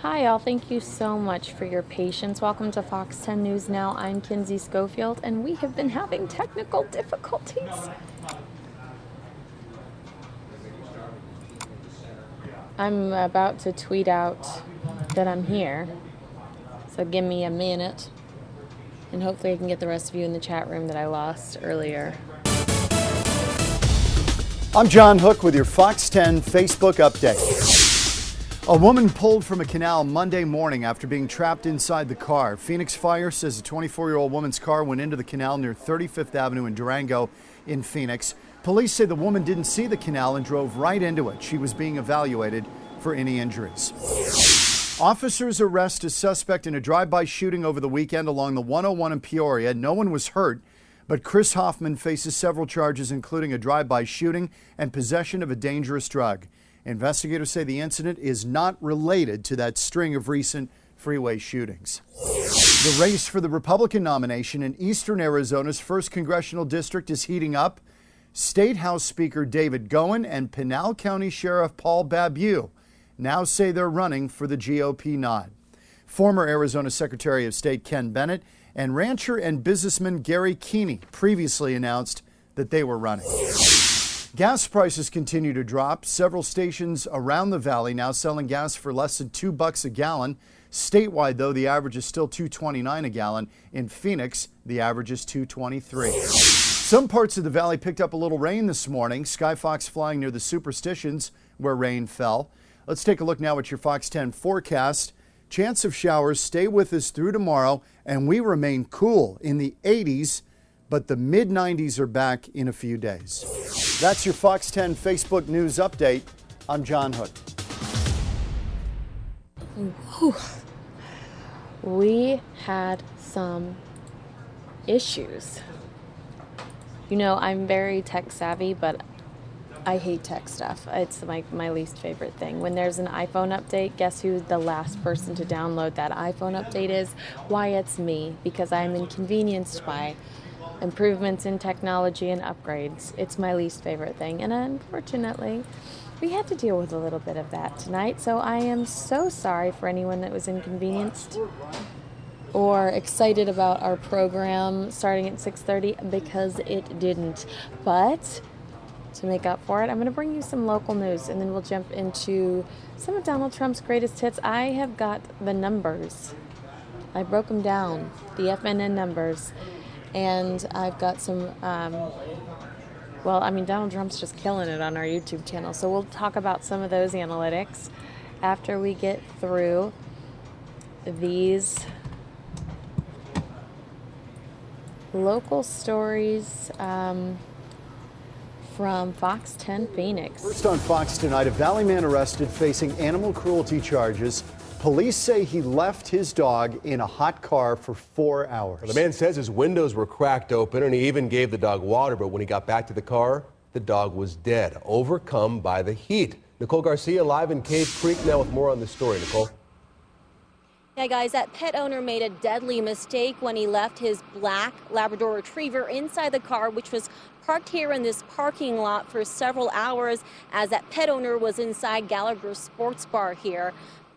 Hi, all. Thank you so much for your patience. Welcome to Fox 10 News Now. I'm Kinsey Schofield, and we have been having technical difficulties. I'm about to tweet out that I'm here, so give me a minute, and hopefully I can get the rest of you in the chat room that I lost earlier. I'm John Hook with your Fox 10 Facebook update. A woman pulled from a canal Monday morning after being trapped inside the car. Phoenix Fire says a 24-year-old woman's car went into the canal near 35th Avenue in Durango in Phoenix. Police say the woman didn't see the canal and drove right into it. She was being evaluated for any injuries. Officers arrest a suspect in a drive-by shooting over the weekend along the 101 in Peoria. No one was hurt, but Chris Hoffman faces several charges, including a drive-by shooting and possession of a dangerous drug. Investigators say the incident is not related to that string of recent freeway shootings. The race for the Republican nomination in eastern Arizona's 1st Congressional District is heating up. State House Speaker David Goen and Pinal County Sheriff Babeu now say they're running for the GOP nod. Former Arizona Secretary of State Ken Bennett and rancher and businessman Gary Keeney previously announced that they were running. Gas prices continue to drop. Several stations around the valley now selling gas for less than $2 a gallon. Statewide, though, the average is still $2.29 a gallon. In Phoenix, the average is $2.23. Some parts of the valley picked up a little rain this morning. Skyfox flying near the Superstitions where rain fell. Let's take a look now at your Fox 10 forecast. Chance of showers stay with us through tomorrow, and we remain cool in the 80s, but the mid-90s are back in a few days. That's your Fox 10 Facebook News Update. I'm John Hook. Whew. We had some issues. You know, I'm very tech savvy, but I hate tech stuff. It's my least favorite thing. When there's an iPhone update, guess who the last person to download that iPhone update is? Why, it's me, because I'm inconvenienced by improvements in technology and upgrades. It's my least favorite thing, and unfortunately we had to deal with a little bit of that tonight, so I am so sorry for anyone that was inconvenienced or excited about our program starting at 6:30, because it didn't. But to make up for it, I'm going to bring you some local news, and then we'll jump into some of Donald Trump's greatest hits. I have got the numbers. I broke them down, the FNN numbers. And I've got some, Donald Trump's just killing it on our YouTube channel. So we'll talk about some of those analytics after we get through these local stories from Fox 10 Phoenix. First on Fox tonight, a Valley man arrested facing animal cruelty charges. Police say he left his dog in a hot car for 4 hours. The man says his windows were cracked open and he even gave the dog water, but when he got back to the car, the dog was dead, overcome by the heat. Nicole Garcia live in Cave Creek now with more on the story. Nicole? Yeah, guys, that pet owner made a deadly mistake when he left his black Labrador Retriever inside the car, which was parked here in this parking lot for several hours as that pet owner was inside Gallagher's Sports Bar here.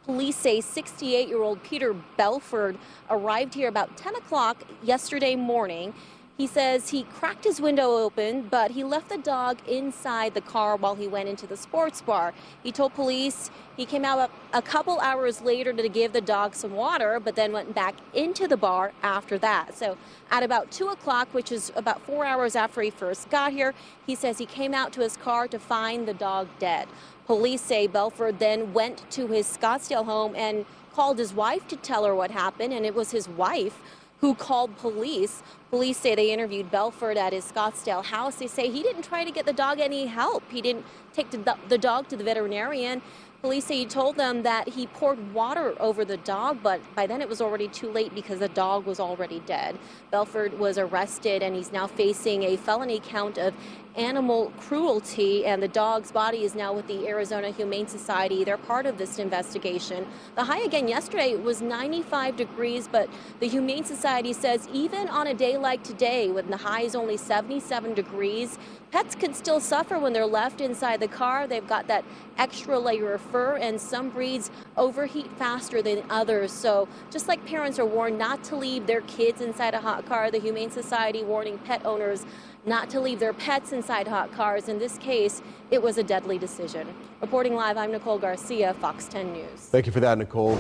Police say 68-year-old Peter Belford arrived here about 10 o'clock yesterday morning. He says he cracked his window open, but he left the dog inside the car while he went into the sports bar. He told police he came out a couple hours later to give the dog some water, but then went back into the bar after that. So at about 2 o'clock, which is about 4 hours after he first got here, he says he came out to his car to find the dog dead. Police say Belford then went to his Scottsdale home and called his wife to tell her what happened, and it was his wife who called police. Police say they interviewed Belford at his Scottsdale house. They say he didn't try to get the dog any help. He didn't take the dog to the veterinarian. Police say he told them that he poured water over the dog, but by then it was already too late because the dog was already dead. Belford was arrested and he's now facing a felony count of animal cruelty, and the dog's body is now with the Arizona Humane Society. They're part of this investigation. The high again yesterday was 95 degrees, but the Humane Society says even on a day like today, when the high is only 77 degrees, pets could still suffer when they're left inside the car. They've got that extra layer of fur, and some breeds overheat faster than others. So just like parents are warned not to leave their kids inside a hot car, the Humane Society warning pet owners not to leave their pets inside hot cars. In this case, it was a deadly decision. Reporting live, I'm Nicole Garcia, Fox 10 News. Thank you for that, Nicole.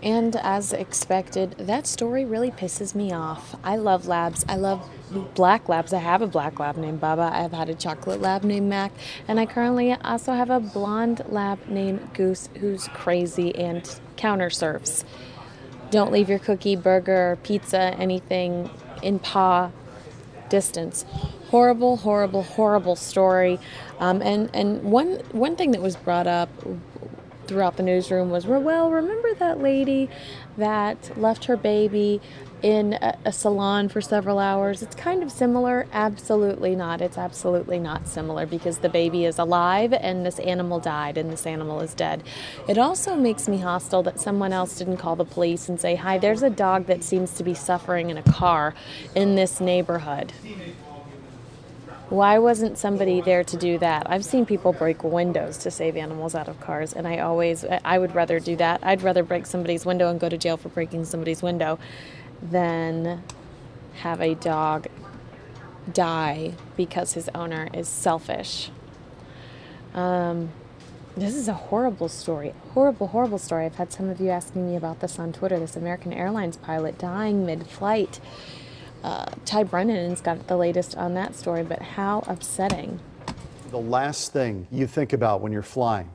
And as expected, that story really pisses me off. I love labs. I love black labs. I have a black lab named Baba. I've had a chocolate lab named Mac. And I currently also have a blonde lab named Goose who's crazy and counter surfs. Don't leave your cookie, burger, pizza, anything in paw distance. Horrible, horrible, horrible story. And one thing that was brought up throughout the newsroom was, well, remember that lady that left her baby in a salon for several hours? It's kind of similar. Absolutely not. It's absolutely not similar, because the baby is alive and this animal died and this animal is dead. It also makes me hostile that someone else didn't call the police and say, hi, there's a dog that seems to be suffering in a car in this neighborhood. Why wasn't somebody there to do that? I've seen people break windows to save animals out of cars, and I would rather do that. I'd rather break somebody's window and go to jail for breaking somebody's window than have a dog die because his owner is selfish. This is a horrible story. Horrible, horrible story. I've had some of you asking me about this on Twitter, this American Airlines pilot dying mid-flight. Ty Brennan's got the latest on that story, but how upsetting. The last thing you think about when you're flying,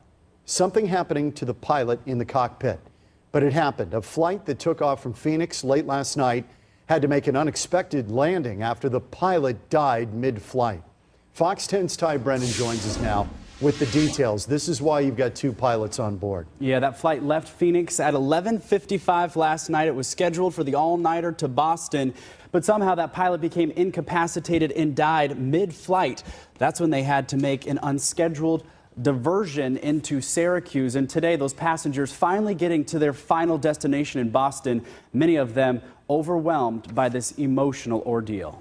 something happening to the pilot in the cockpit. But it happened. A flight that took off from Phoenix late last night had to make an unexpected landing after the pilot died mid-flight. Fox 10's Ty Brennan joins us now with the details. This is why you've got two pilots on board. Yeah, that flight left Phoenix at 11:55 last night. It was scheduled for the all-nighter to Boston, but somehow that pilot became incapacitated and died mid-flight. That's when they had to make an unscheduled diversion into Syracuse. And today, those passengers finally getting to their final destination in Boston, many of them overwhelmed by this emotional ordeal.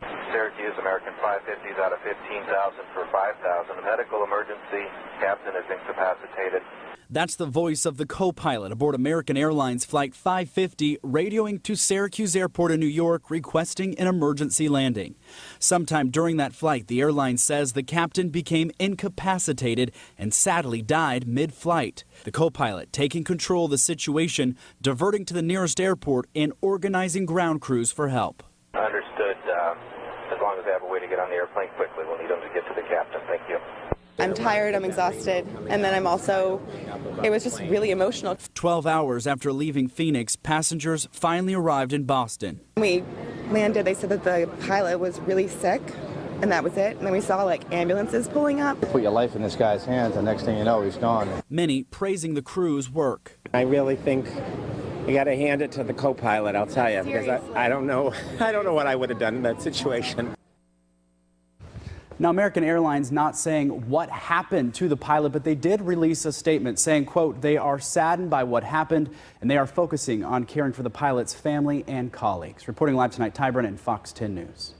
Syracuse, American 550s out of 15,000 for 5,000. A medical emergency. Captain is incapacitated. That's the voice of the co-pilot aboard American Airlines Flight 550, radioing to Syracuse Airport in New York, requesting an emergency landing. Sometime during that flight, the airline says the captain became incapacitated and sadly died mid-flight. The co-pilot taking control of the situation, diverting to the nearest airport, and organizing ground crews for help. Understood. As long as they have a way to get on the airplane quickly, we'll need them to get to the captain. Thank you. I'm tired, I'm exhausted, and then it was just really emotional. 12 hours after leaving Phoenix, passengers finally arrived in Boston. When we landed, they said that the pilot was really sick, and that was it. And then we saw ambulances pulling up. Put your life in this guy's hands, and next thing you know, he's gone. Many praising the crew's work. I really think you got to hand it to the co-pilot, I'll tell you, because I don't know what I would have done in that situation. Now, American Airlines not saying what happened to the pilot, but they did release a statement saying, quote, they are saddened by what happened and they are focusing on caring for the pilot's family and colleagues. Reporting live tonight, Ty Brennan, Fox 10 News.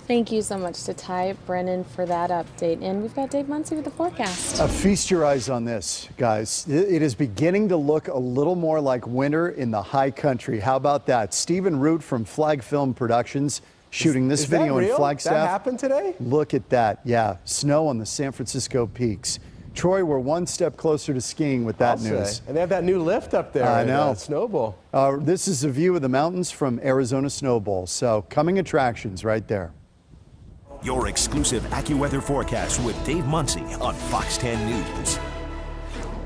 Thank you so much to Ty Brennan for that update. And we've got Dave Muncie with the forecast. Feast your eyes on this, guys. It is beginning to look a little more like winter in the high country. How about that? Stephen Root from Flag Film Productions shooting this video in Flagstaff. That happened today? Look at that. Yeah, snow on the San Francisco peaks. Troy, we're one step closer to skiing with that news. And they have that new lift up there. I know. Snowball. This is a view of the mountains from Arizona Snowball. So coming attractions right there. Your exclusive AccuWeather forecast with Dave Muncie on Fox 10 News.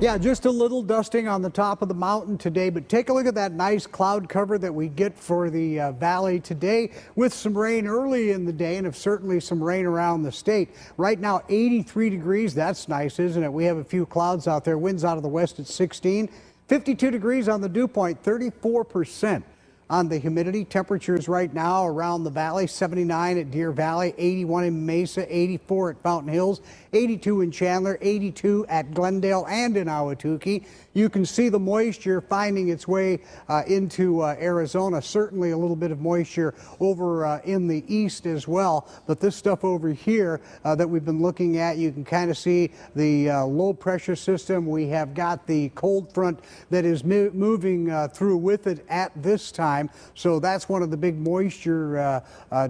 Yeah, just a little dusting on the top of the mountain today, but take a look at that nice cloud cover that we get for the valley today, with some rain early in the day and certainly some rain around the state. Right now, 83 degrees. That's nice, isn't it? We have a few clouds out there. Winds out of the west at 16. 52 degrees on the dew point, 34%. on the humidity. Temperatures right now around the valley, 79 at Deer Valley, 81 in Mesa, 84 at Fountain Hills, 82 in Chandler, 82 at Glendale and in Ahwatukee. You can see the moisture finding its way into Arizona. Certainly a little bit of moisture over in the east as well. But this stuff over here that we've been looking at, you can kind of see the low pressure system. We have got the cold front that is moving through with it at this time. So that's one of the big moisture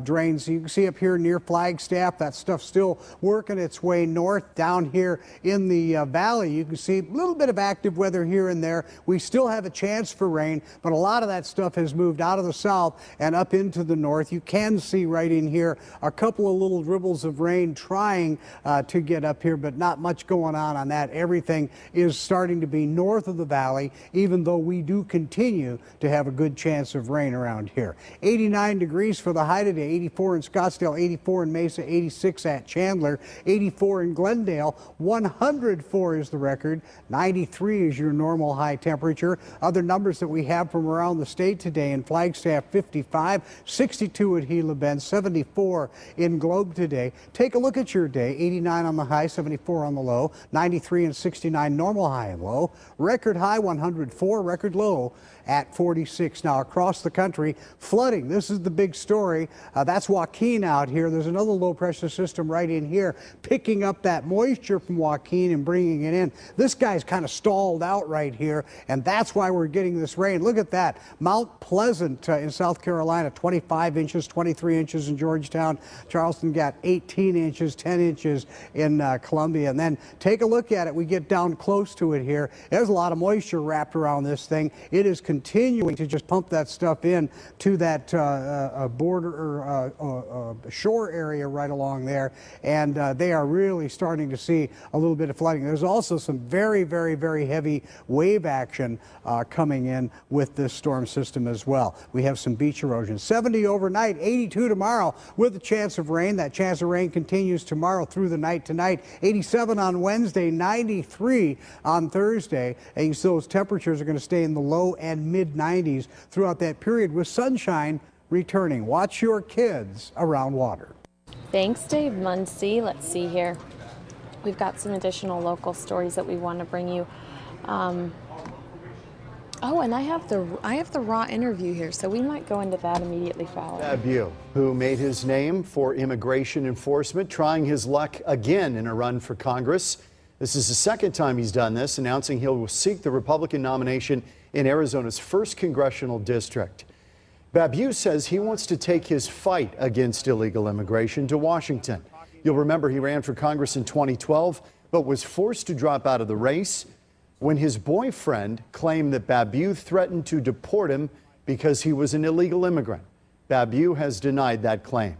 drains. You can see up here near Flagstaff, that stuff still working its way north. Down here in the valley, you can see a little bit of active weather here and there. We still have a chance for rain, but a lot of that stuff has moved out of the south and up into the north. You can see right in here a couple of little dribbles of rain trying to get up here, but not much going on that. Everything is starting to be north of the valley, even though we do continue to have a good chance of rain around here. 89 degrees for the high today, 84 in Scottsdale, 84 in Mesa, 86 at Chandler, 84 in Glendale, 104 is the record, 93 is your normal high temperature. Other numbers that we have from around the state today: in Flagstaff 55, 62 at Gila Bend, 74 in Globe today. Take a look at your day: 89 on the high, 74 on the low, 93 and 69 normal high and low, record high 104, record low at 46. Now across the country, flooding. This is the big story. That's Joaquin out here. There's another low pressure system right in here picking up that moisture from Joaquin and bringing it in. This guy's kind of stalled out right here, and that's why we're getting this rain. Look at that. Mount Pleasant in South Carolina, 25 inches, 23 inches in Georgetown. Charleston got 18 inches, 10 inches in Columbia. And then take a look at it. We get down close to it here. There's a lot of moisture wrapped around this thing. It is continuing to just pump that stuff in to that border or shore area right along there, and they are really starting to see a little bit of flooding. There's also some very, very, very heavy wave action coming in with this storm system as well. We have some beach erosion. 70 overnight, 82 tomorrow with a chance of rain. That chance of rain continues tomorrow through the night tonight. 87 on Wednesday, 93 on Thursday, and so those temperatures are going to stay in the low and mid-90s throughout that period with sunshine returning. Watch your kids around water. Thanks, Dave Muncie. Let's see here. We've got some additional local stories that we want to bring you. Oh, and I have the raw interview here, so we might go into that immediately following. Babeu, who made his name for immigration enforcement, trying his luck again in a run for Congress. This is the second time he's done this, announcing he'll seek the Republican nomination in Arizona's 1st congressional district. Babeu says he wants to take his fight against illegal immigration to Washington. You'll remember he ran for Congress in 2012, but was forced to drop out of the race when his boyfriend claimed that Babeu threatened to deport him because he was an illegal immigrant. Babeu has denied that claim.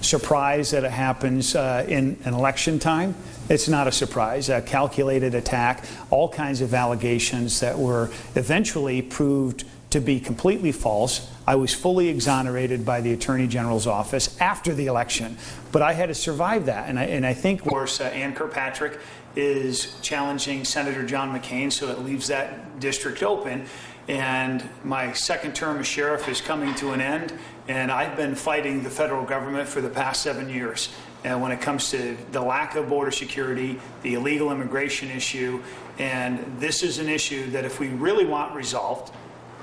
Surprise that it happens in an election time. It's not a surprise. A calculated attack, all kinds of allegations that were eventually proved to be completely false. I was fully exonerated by the Attorney General's office after the election, but I had to survive that. And I think, of course, Ann Kirkpatrick is challenging Senator John McCain, so it leaves that district open. And my second term as sheriff is coming to an end, and I've been fighting the federal government for the past 7 years. And when it comes to the lack of border security, the illegal immigration issue, and this is an issue that if we really want resolved,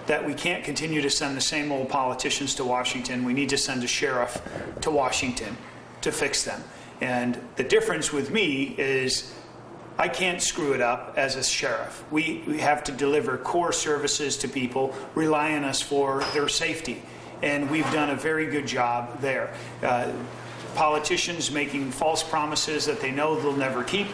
that we can't continue to send the same old politicians to Washington. We need to send a sheriff to Washington to fix them. And the difference with me is I can't screw it up as a sheriff. We have to deliver core services to people, rely on us for their safety. And we've done a very good job there. Politicians making false promises that they know they'll never keep.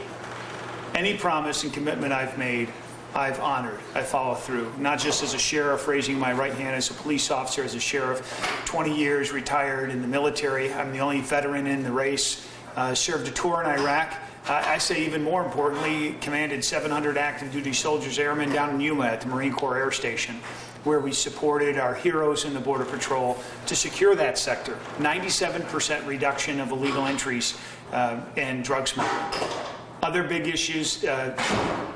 Any promise and commitment I've made, I've honored. I follow through, not just as a sheriff, raising my right hand as a police officer, as a sheriff, 20 years retired in the military. I'm the only veteran in the race, served a tour in Iraq. I say even more importantly, commanded 700 active duty soldiers, airmen down in Yuma at the Marine Corps Air Station, where we supported our heroes in the Border Patrol to secure that sector. 97% reduction of illegal entries and drug smuggling. Other big issues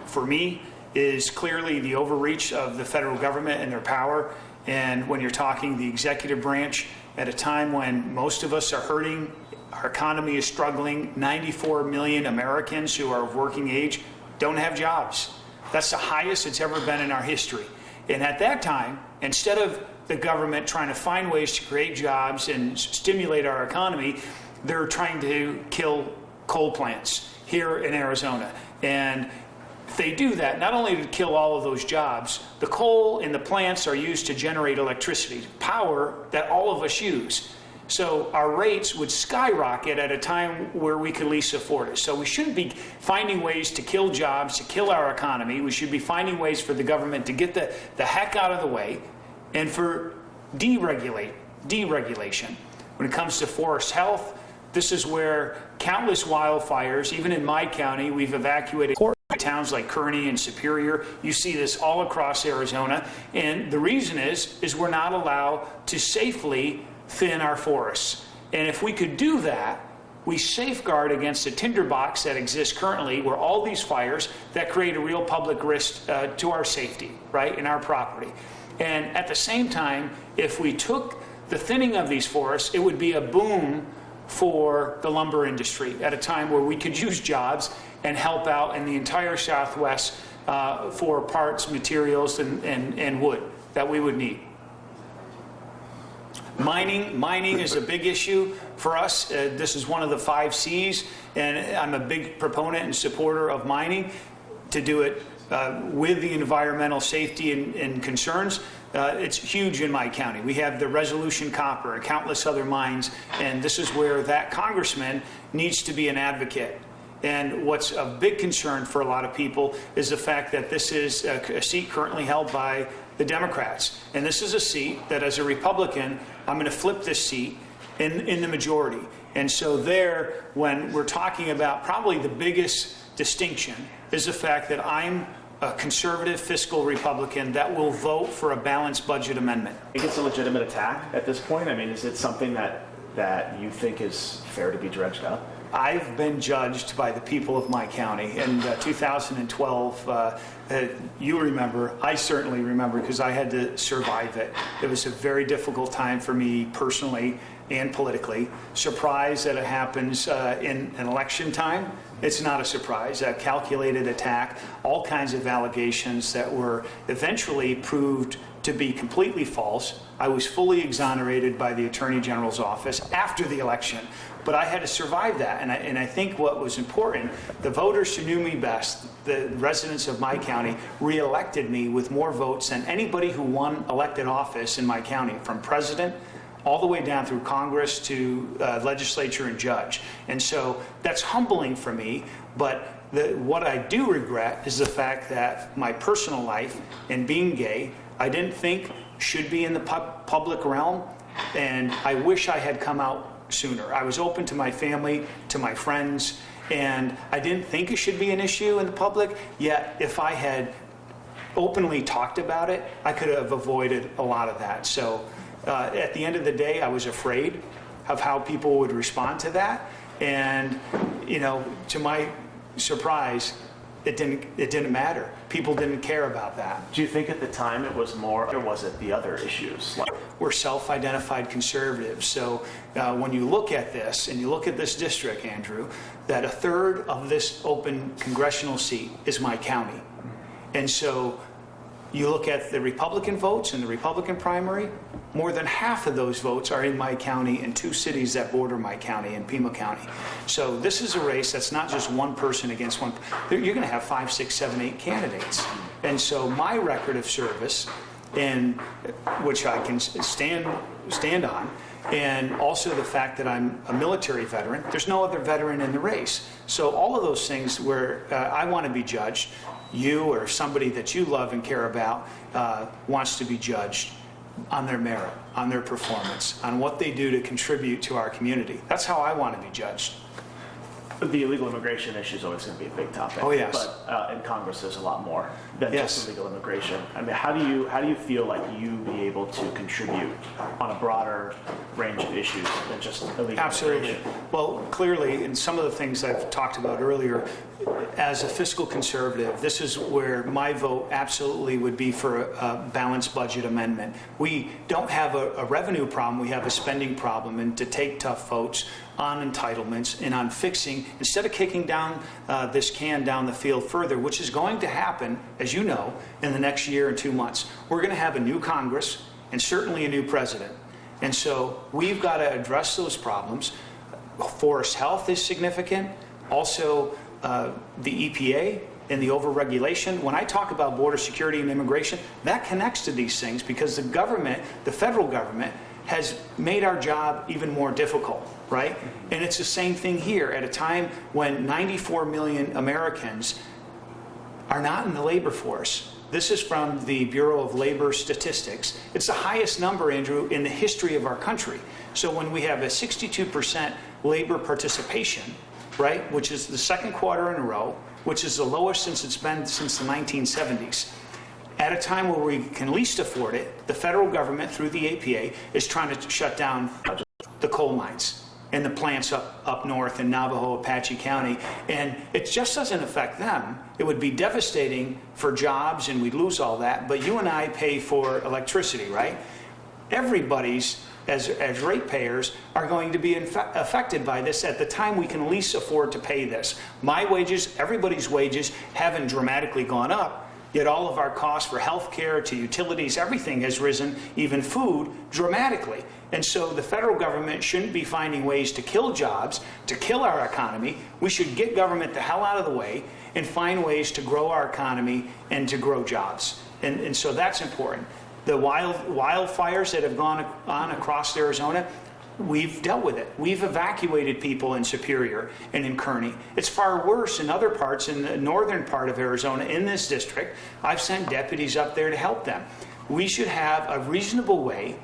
for me is clearly the overreach of the federal government and their power. And when you're talking the executive branch at a time when most of us are hurting, our economy is struggling, 94 million Americans who are of working age don't have jobs. That's the highest it's ever been in our history. And at that time, instead of the government trying to find ways to create jobs and stimulate our economy, they're trying to kill coal plants here in Arizona. And if they do that, not only to kill all of those jobs, the coal in the plants are used to generate electricity, power that all of us use. So our rates would skyrocket at a time where we could least afford it. So we shouldn't be finding ways to kill jobs, to kill our economy. We should be finding ways for the government to get the heck out of the way and for deregulation. When it comes to forest health, this is where countless wildfires, even in my county, we've evacuated towns like Kearney and Superior. You see this all across Arizona. And the reason is we're not allowed to safely thin our forests. And if we could do that, we safeguard against the tinderbox that exists currently, where all these fires that create a real public risk to our safety, right, in our property. And at the same time, if we took the thinning of these forests, it would be a boom for the lumber industry at a time where we could use jobs and help out in the entire Southwest for parts, materials, and wood that we would need. Mining is a big issue for us. This is one of the 5 C's, and I'm a big proponent and supporter of mining, to do it with the environmental safety and concerns. It's huge in my county. We have the Resolution Copper and countless other mines, and this is where that congressman needs to be an advocate. And what's a big concern for a lot of people is the fact that this is a seat currently held by the Democrats. And this is a seat that, as a Republican, I'm going to flip this seat in the majority. And so there, when we're talking about probably the biggest distinction, is the fact that I'm a conservative fiscal Republican that will vote for a balanced budget amendment. I think it's a legitimate attack at this point. I mean, is it something that you think is fair to be dredged up? I've been judged by the people of my county. In 2012, you remember, I certainly remember, because I had to survive it. It was a very difficult time for me personally and politically. Surprise that it happens in an election time. It's not a surprise. A calculated attack, all kinds of allegations that were eventually proved to be completely false. I was fully exonerated by the Attorney General's office after the election. But I had to survive that, and I think what was important, the voters who knew me best, the residents of my county, re-elected me with more votes than anybody who won elected office in my county, from president all the way down through Congress to legislature and judge. And so that's humbling for me, but what I do regret is the fact that my personal life and being gay, I didn't think should be in the public realm, and I wish I had come out sooner. I was open to my family, to my friends, and I didn't think it should be an issue in the public, yet if I had openly talked about it, I could have avoided a lot of that. So at the end of the day, I was afraid of how people would respond to that, and to my surprise, it didn't matter. People didn't care about that. Do you think at the time it was more, or was it the other issues? We're self-identified conservatives. So when you look at this, and you look at this district, Andrew, that 1/3 of this open congressional seat is my county. And so you look at the Republican votes in the Republican primary, more than half of those votes are in my county and 2 cities that border my county in Pima County. So this is a race that's not just one person against one. You're going to have 5, 6, 7, 8 candidates. And so my record of service, and which I can stand on, and also the fact that I'm a military veteran, there's no other veteran in the race. So all of those things where I want to be judged, you or somebody that you love and care about wants to be judged on their merit, on their performance, on what they do to contribute to our community. That's how I want to be judged. The illegal immigration issue is always going to be a big topic. Oh, yes. But in Congress, there's a lot more than Yes. just illegal immigration. I mean, how do you feel like you be able to contribute on a broader range of issues than just illegal Absolutely. immigration? Well, clearly, in some of the things I've talked about earlier, as a fiscal conservative, this is where my vote absolutely would be for a balanced budget amendment. We don't have a revenue problem, we have a spending problem, and to take tough votes on entitlements and on fixing, instead of kicking down this can down the field further, which is going to happen, as you know, in the next year and 2 months. We're going to have a new Congress and certainly a new president. And so we've got to address those problems. Forest health is significant. Also, the EPA and the overregulation. When I talk about border security and immigration, that connects to these things because the government, the federal government, has made our job even more difficult, right? And it's the same thing here at a time when 94 million Americans are not in the labor force. This is from the Bureau of Labor Statistics. It's the highest number, Andrew, in the history of our country. So when we have a 62% labor participation, right, which is the second quarter in a row, which is the lowest since it's been since the 1970s, at a time where we can least afford it, the federal government, through the APA, is trying to shut down the coal mines and the plants up north in Navajo, Apache County. And it just doesn't affect them. It would be devastating for jobs and we'd lose all that, but you and I pay for electricity, right? Everybody's, as ratepayers, are going to be affected by this at the time we can least afford to pay this. My wages, everybody's wages haven't dramatically gone up, yet all of our costs for health care to utilities, everything has risen, even food, dramatically. And so the federal government shouldn't be finding ways to kill jobs, to kill our economy. We should get government the hell out of the way and find ways to grow our economy and to grow jobs. And so that's important. The wildfires that have gone on across Arizona, we've dealt with it. We've evacuated people in Superior and in Kearney. It's far worse in other parts, in the northern part of Arizona, in this district. I've sent deputies up there to help them. We should have a reasonable way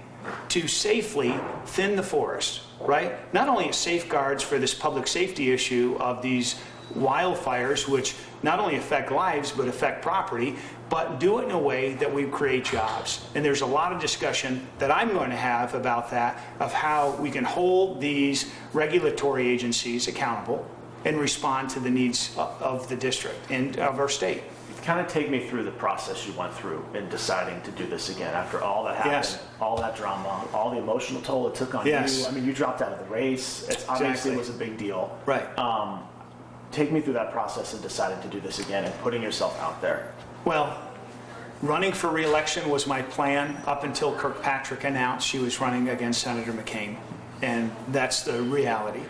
to safely thin the forest, right? Not only as safeguards for this public safety issue of these wildfires, which not only affect lives but affect property, but do it in a way that we create jobs. And there's a lot of discussion that I'm going to have about that, of how we can hold these regulatory agencies accountable and respond to the needs of the district and of our state. Kind of take me through the process you went through in deciding to do this again after all that happened, Yes. all that drama, all the emotional toll it took on Yes. you. I mean, you dropped out of the race. It obviously was a big deal. Right. Take me through that process of deciding to do this again and putting yourself out there. Well, running for re-election was my plan up until Kirkpatrick announced she was running against Senator McCain, and that's the reality.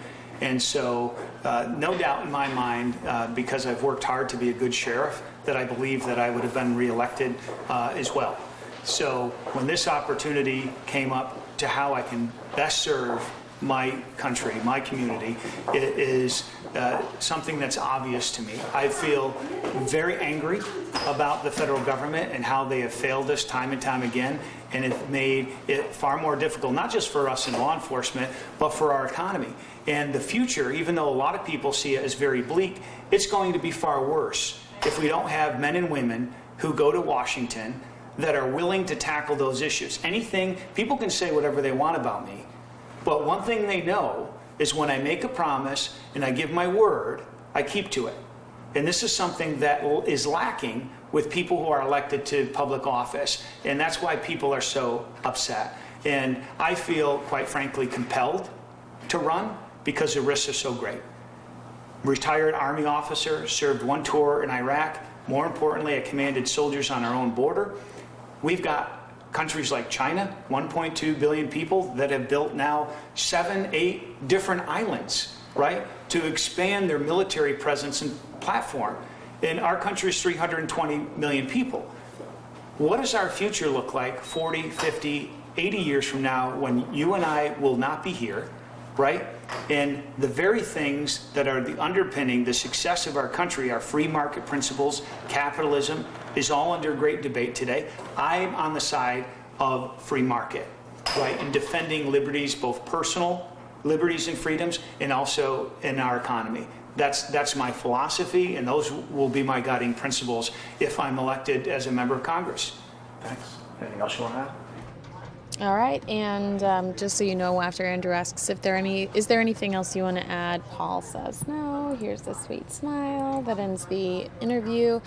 And so, no doubt in my mind, because I've worked hard to be a good sheriff, that I believe that I would have been reelected as well. So when this opportunity came up to how I can best serve my country, my community, it is something that's obvious to me. I feel very angry about the federal government and how they have failed us time and time again, and it made it far more difficult, not just for us in law enforcement, but for our economy. And the future, even though a lot of people see it as very bleak, it's going to be far worse if we don't have men and women who go to Washington that are willing to tackle those issues. Anything, people can say whatever they want about me, but one thing they know is when I make a promise and I give my word, I keep to it. And this is something that is lacking with people who are elected to public office. And that's why people are so upset. And I feel, quite frankly, compelled to run because the risks are so great. Retired Army officer, served one tour in Iraq. More importantly, I commanded soldiers on our own border. We've got countries like China, 1.2 billion people, that have built now 7, 8 different islands, right, to expand their military presence and platform. And our country is 320 million people. What does our future look like 40, 50, 80 years from now when you and I will not be here, right? And the very things that are the underpinning the success of our country, our free market principles, capitalism, is all under great debate today. I'm on the side of free market, right, and defending liberties, both personal liberties and freedoms, and also in our economy. That's my philosophy, and those will be my guiding principles if I'm elected as a member of Congress. Thanks. Anything else you want to add? All right, and just so you know, after Andrew asks if is there anything else you want to add, Paul says no. Here's the sweet smile that ends the interview,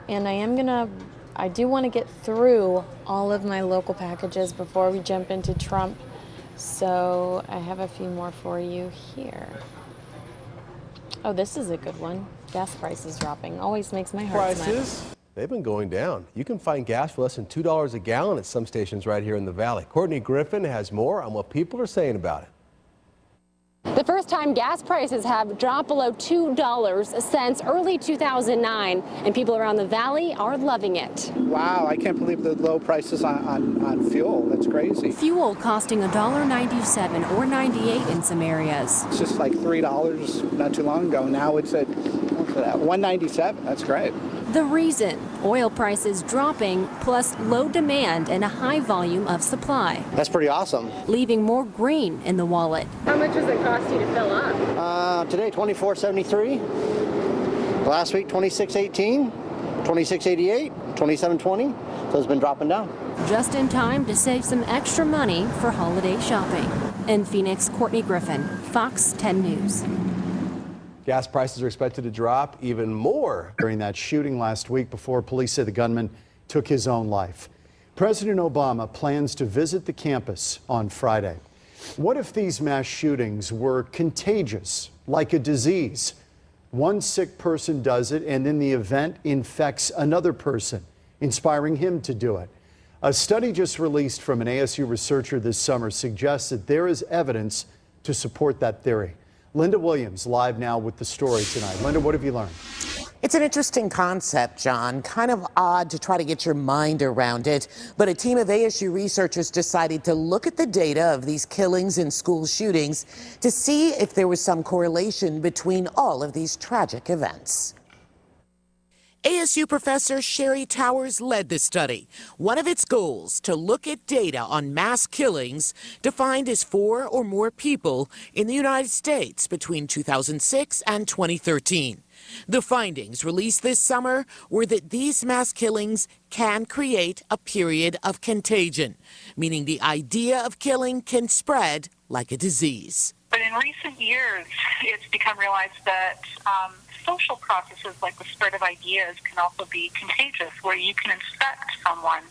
and I do want to get through all of my local packages before we jump into Trump, so I have a few more for you here. Oh, this is a good one. Gas prices dropping always makes my heart smile. They've been going down. You can find gas for less than $2 a gallon at some stations right here in the Valley. Courtney Griffin has more on what people are saying about it. The first time gas prices have dropped below $2 since early 2009, and people around the Valley are loving it. Wow, I can't believe the low prices on fuel. That's crazy. Fuel costing $1.97 or 98 in some areas. It's just like $3 not too long ago. Now it's at $1.97. That's great. The reason, oil prices dropping, plus low demand and a high volume of supply. That's pretty awesome. Leaving more green in the wallet. How much does it cost you to fill up? Today, $24.73. Last week, $26.18, $26.88, $27.20. So it's been dropping down. Just in time to save some extra money for holiday shopping. In Phoenix, Courtney Griffin, Fox 10 News. Gas prices are expected to drop even more. During that shooting last week before police say the gunman took his own life. President Obama plans to visit the campus on Friday. What if these mass shootings were contagious, like a disease? One sick person does it, and then the event infects another person, inspiring him to do it. A study just released from an ASU researcher this summer suggests that there is evidence to support that theory. Linda Williams live now with the story tonight. Linda, what have you learned? It's an interesting concept, John. Kind of odd to try to get your mind around it. But a team of ASU researchers decided to look at the data of these killings and school shootings to see if there was some correlation between all of these tragic events. ASU professor Sherry Towers led the study. One of its goals, to look at data on mass killings defined as 4 or more people in the United States between 2006 and 2013. The findings released this summer were that these mass killings can create a period of contagion, meaning the idea of killing can spread like a disease. But in recent years, it's become realized that social processes like the spread of ideas can also be contagious, where you can infect someone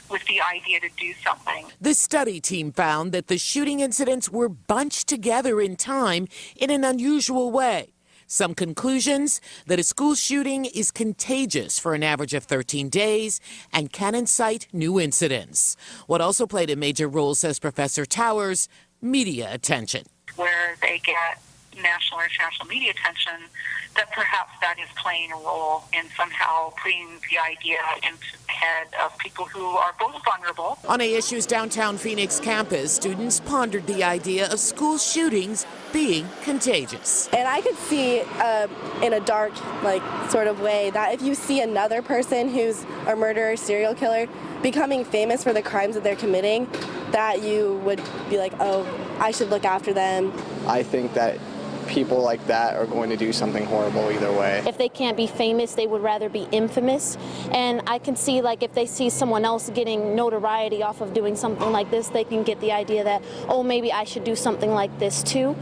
with the idea to do something. The study team found that the shooting incidents were bunched together in time in an unusual way. Some conclusions: that a school shooting is contagious for an average of 13 days and can incite new incidents. What also played a major role, says Professor Towers, media attention. Where they get national or international media attention, that perhaps that is playing a role in somehow putting the idea into the head of people who are both vulnerable. On ASU's downtown Phoenix campus, students pondered the idea of school shootings being contagious. And I could see in a dark, sort of way that if you see another person who's a murderer, serial killer, becoming famous for the crimes that they're committing, that you would be like, oh, I should look after them. I think that people like that are going to do something horrible either way. If they can't be famous, they would rather be infamous. And I can see, if they see someone else getting notoriety off of doing something like this, they can get the idea that, oh, maybe I should do something like this too.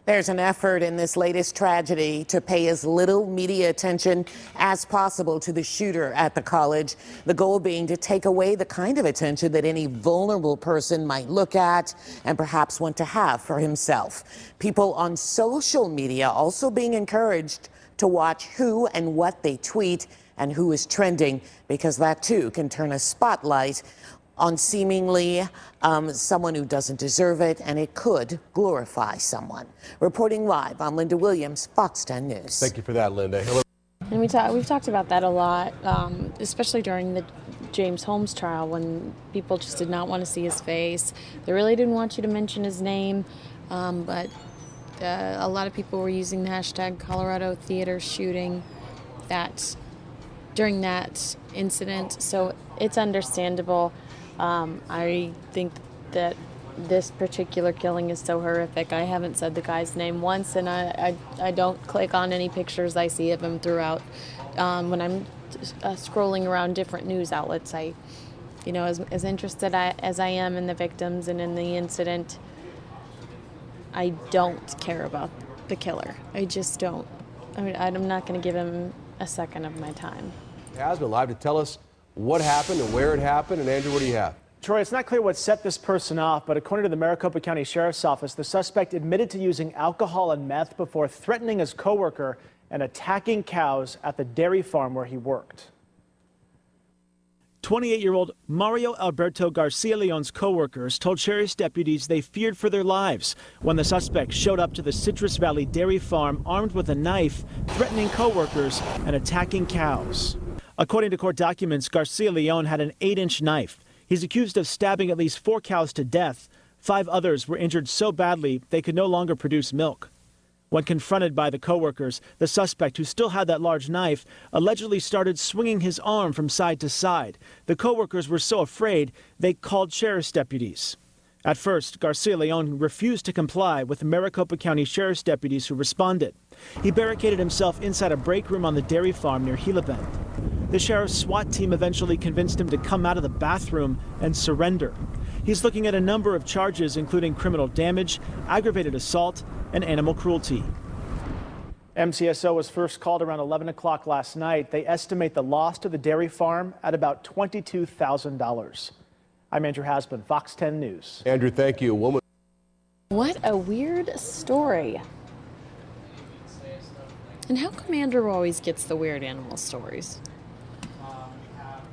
There's an effort in this latest tragedy to pay as little media attention as possible to the shooter at the college, the goal being to take away the kind of attention that any vulnerable person might look at and perhaps want to have for himself. People on social media also being encouraged to watch who and what they tweet and who is trending, because that too can turn a spotlight on seemingly someone who doesn't deserve it, and it could glorify someone. Reporting live, I'm Linda Williams, Fox 10 News. Thank you for that, Linda. Hello. And we've talked about that a lot, especially during the James Holmes trial, when people just did not want to see his face. They really didn't want you to mention his name, but a lot of people were using the hashtag Colorado Theater Shooting during that incident, so it's understandable. I think that this particular killing is so horrific. I haven't said the guy's name once, and I don't click on any pictures I see of him throughout. When I'm scrolling around different news outlets, I You know, as interested as I am in the victims and in the incident, I don't care about the killer. I just don't. I mean, I'm not going to give him a second of my time. Has been live to tell us what happened and where it happened. And Andrew, what do you have? Troy, it's not clear what set this person off, but according to the Maricopa County Sheriff's Office, the suspect admitted to using alcohol and meth before threatening his coworker and attacking cows at the dairy farm where he worked. 28-year-old Mario Alberto Garcia Leon's coworkers told sheriff's deputies they feared for their lives when the suspect showed up to the Citrus Valley dairy farm armed with a knife, threatening coworkers and attacking cows. According to court documents, Garcia Leon had an 8-inch knife. He's accused of stabbing at least 4 cows to death. 5 others were injured so badly they could no longer produce milk. When confronted by the coworkers, the suspect, who still had that large knife, allegedly started swinging his arm from side to side. The coworkers were so afraid they called sheriff's deputies. At first, Garcia Leon refused to comply with the Maricopa County Sheriff's deputies who responded. He barricaded himself inside a break room on the dairy farm near Gila Bend. The sheriff's SWAT team eventually convinced him to come out of the bathroom and surrender. He's looking at a number of charges, including criminal damage, aggravated assault, and animal cruelty. MCSO was first called around 11 o'clock last night. They estimate the loss to the dairy farm at about $22,000. I'm Andrew Hasbin, Fox 10 News. Andrew, thank you. Woman. What a weird story. And how come Andrew always gets the weird animal stories?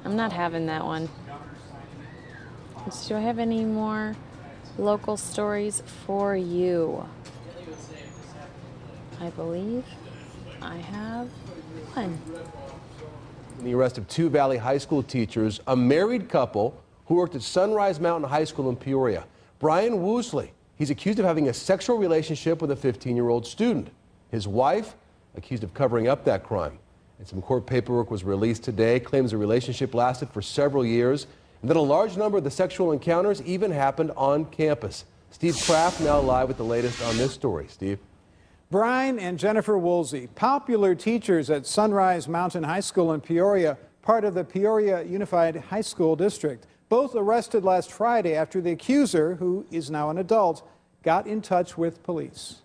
I'm not having that one. Do I have any more local stories for you? I believe I have one. The arrest of 2 Valley High School teachers, a married couple who worked at Sunrise Mountain High School in Peoria. Brian Woosley, he's accused of having a sexual relationship with a 15-year-old student. His wife, accused of covering up that crime. And some court paperwork was released today, claims the relationship lasted for several years, and that a large number of the sexual encounters even happened on campus. Steve Kraft now live with the latest on this story. Steve. Brian and Jennifer Woolsey, popular teachers at Sunrise Mountain High School in Peoria, part of the Peoria Unified High School District, both arrested last Friday after the accuser, who is now an adult, got in touch with police.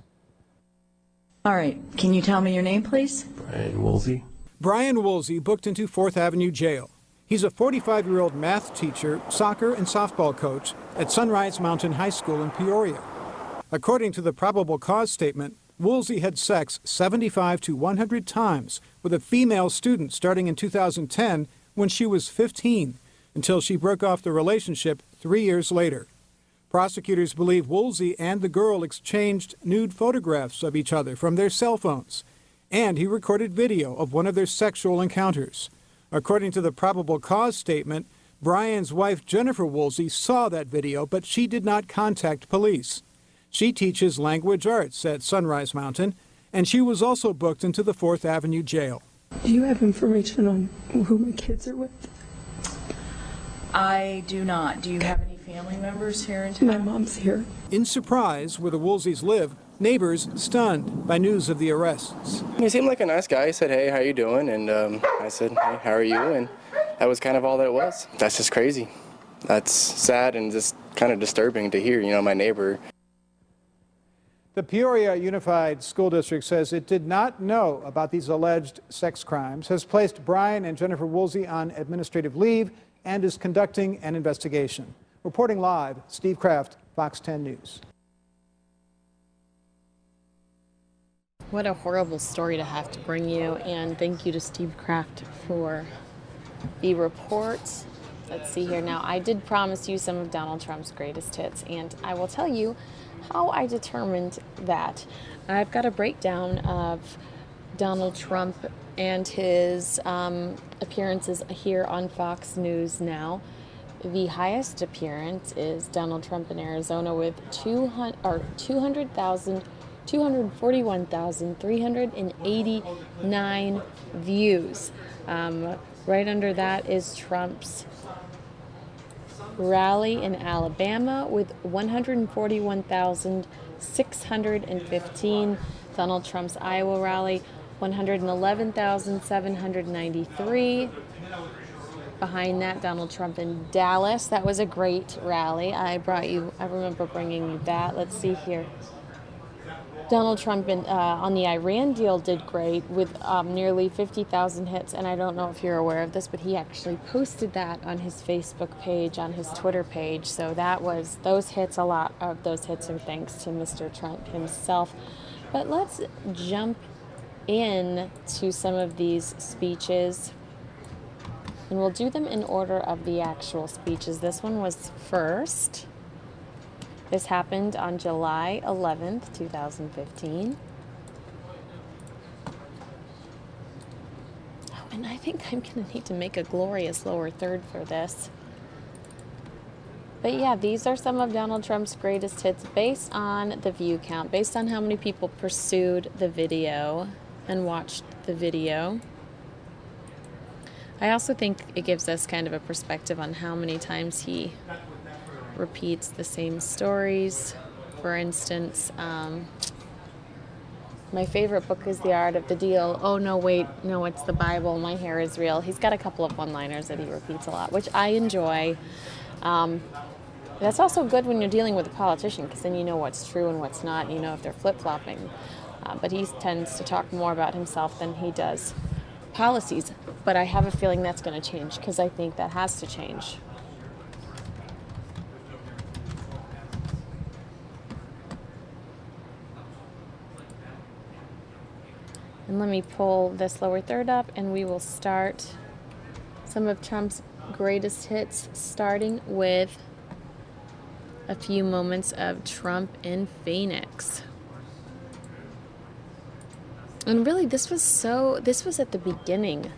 All right, can you tell me your name, please? Brian Woolsey. Brian Woolsey booked into 4th Avenue Jail. He's a 45-year-old math teacher, soccer and softball coach at Sunrise Mountain High School in Peoria. According to the probable cause statement, Woolsey had sex 75 to 100 times with a female student starting in 2010 when she was 15, until she broke off the relationship 3 years later. Prosecutors believe Woolsey and the girl exchanged nude photographs of each other from their cell phones, and he recorded video of one of their sexual encounters. According to the probable cause statement, Brian's wife Jennifer Woolsey saw that video, but she did not contact police. She teaches language arts at Sunrise Mountain, and she was also booked into the 4th Avenue Jail. Do you have information on who my kids are with? I do not. Do you have any family members here in town? My mom's here. In Surprise, where the Woolseys live, neighbors stunned by news of the arrests. He seemed like a nice guy. He said, "Hey, how you doing?" And I said, "Hey, how are you?" And that was kind of all that it was. That's just crazy. That's sad and just kind of disturbing to hear, you know, my neighbor. The Peoria Unified School District says it did not know about these alleged sex crimes, has placed Brian and Jennifer Woolsey on administrative leave, and is conducting an investigation. Reporting live, Steve Kraft, Fox 10 News. What a horrible story to have to bring you, and thank you to Steve Kraft for the report. Let's see here now. I did promise you some of Donald Trump's greatest hits, and I will tell you how I determined that. I've got a breakdown of Donald Trump and his appearances here on Fox News now. The highest appearance is Donald Trump in Arizona with 241,389 views. Right under that is Trump's rally in Alabama with 141,615. Donald Trump's Iowa rally, 111,793. behind that, Donald Trump in Dallas. That was a great rally. I remember bringing you that. Let's see here. Donald Trump on the Iran deal did great with nearly 50,000 hits. And I don't know if you're aware of this, but he actually posted that on his Facebook page, on his Twitter page. So a lot of those hits are thanks to Mr. Trump himself. But let's jump in to some of these speeches. And we'll do them in order of the actual speeches. This one was first. This happened on July 11th, 2015. Oh, and I think I'm going to need to make a glorious lower third for this. But yeah, these are some of Donald Trump's greatest hits based on the view count, based on how many people pursued the video and watched the video. I also think it gives us kind of a perspective on how many times he repeats the same stories. For instance, my favorite book is The Art of the Deal. Oh, no, wait. No, it's the Bible. My hair is real. He's got a couple of one-liners that he repeats a lot, which I enjoy. That's also good when you're dealing with a politician, because then you know what's true and what's not. You know if they're flip-flopping. But he tends to talk more about himself than he does policies. But I have a feeling that's going to change, because I think that has to change. And let me pull this lower third up, and we will start some of Trump's greatest hits, starting with a few moments of Trump in Phoenix. And really, this was at the beginning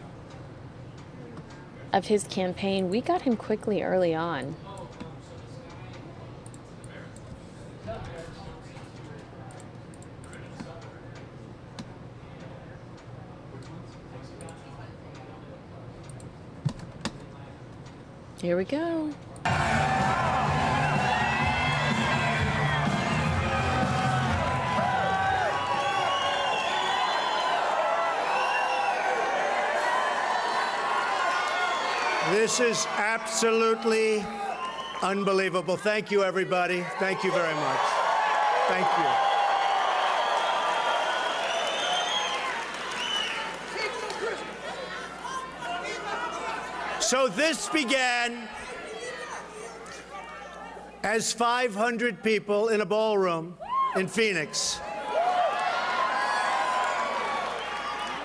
of his campaign. We got him quickly early on. Here we go. This is absolutely unbelievable. Thank you, everybody. Thank you very much. Thank you. So this began as 500 people in a ballroom in Phoenix.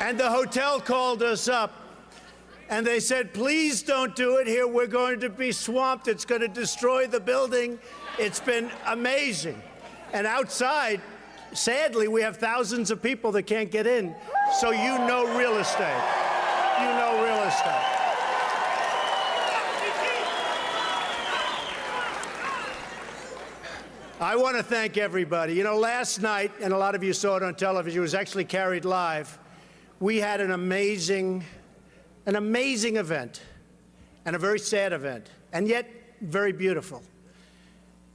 And the hotel called us up, and they said, please don't do it here. We're going to be swamped. It's going to destroy the building. It's been amazing. And outside, sadly, we have thousands of people that can't get in. So you know real estate. You know real estate. I want to thank everybody. You know, last night, and a lot of you saw it on television, it was actually carried live, we had an amazing event, and a very sad event, and yet very beautiful.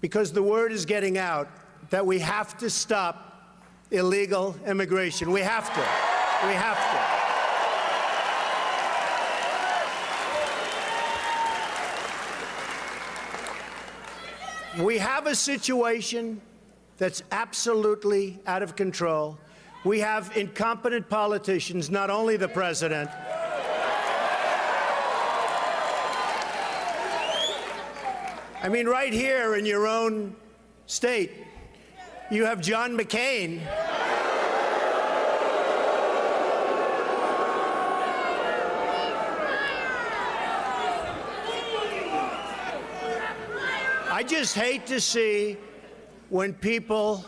Because the word is getting out that we have to stop illegal immigration. We have to. We have to. We have a situation that's absolutely out of control. We have incompetent politicians, not only the president. I mean, right here in your own state, you have John McCain. I just hate to see when people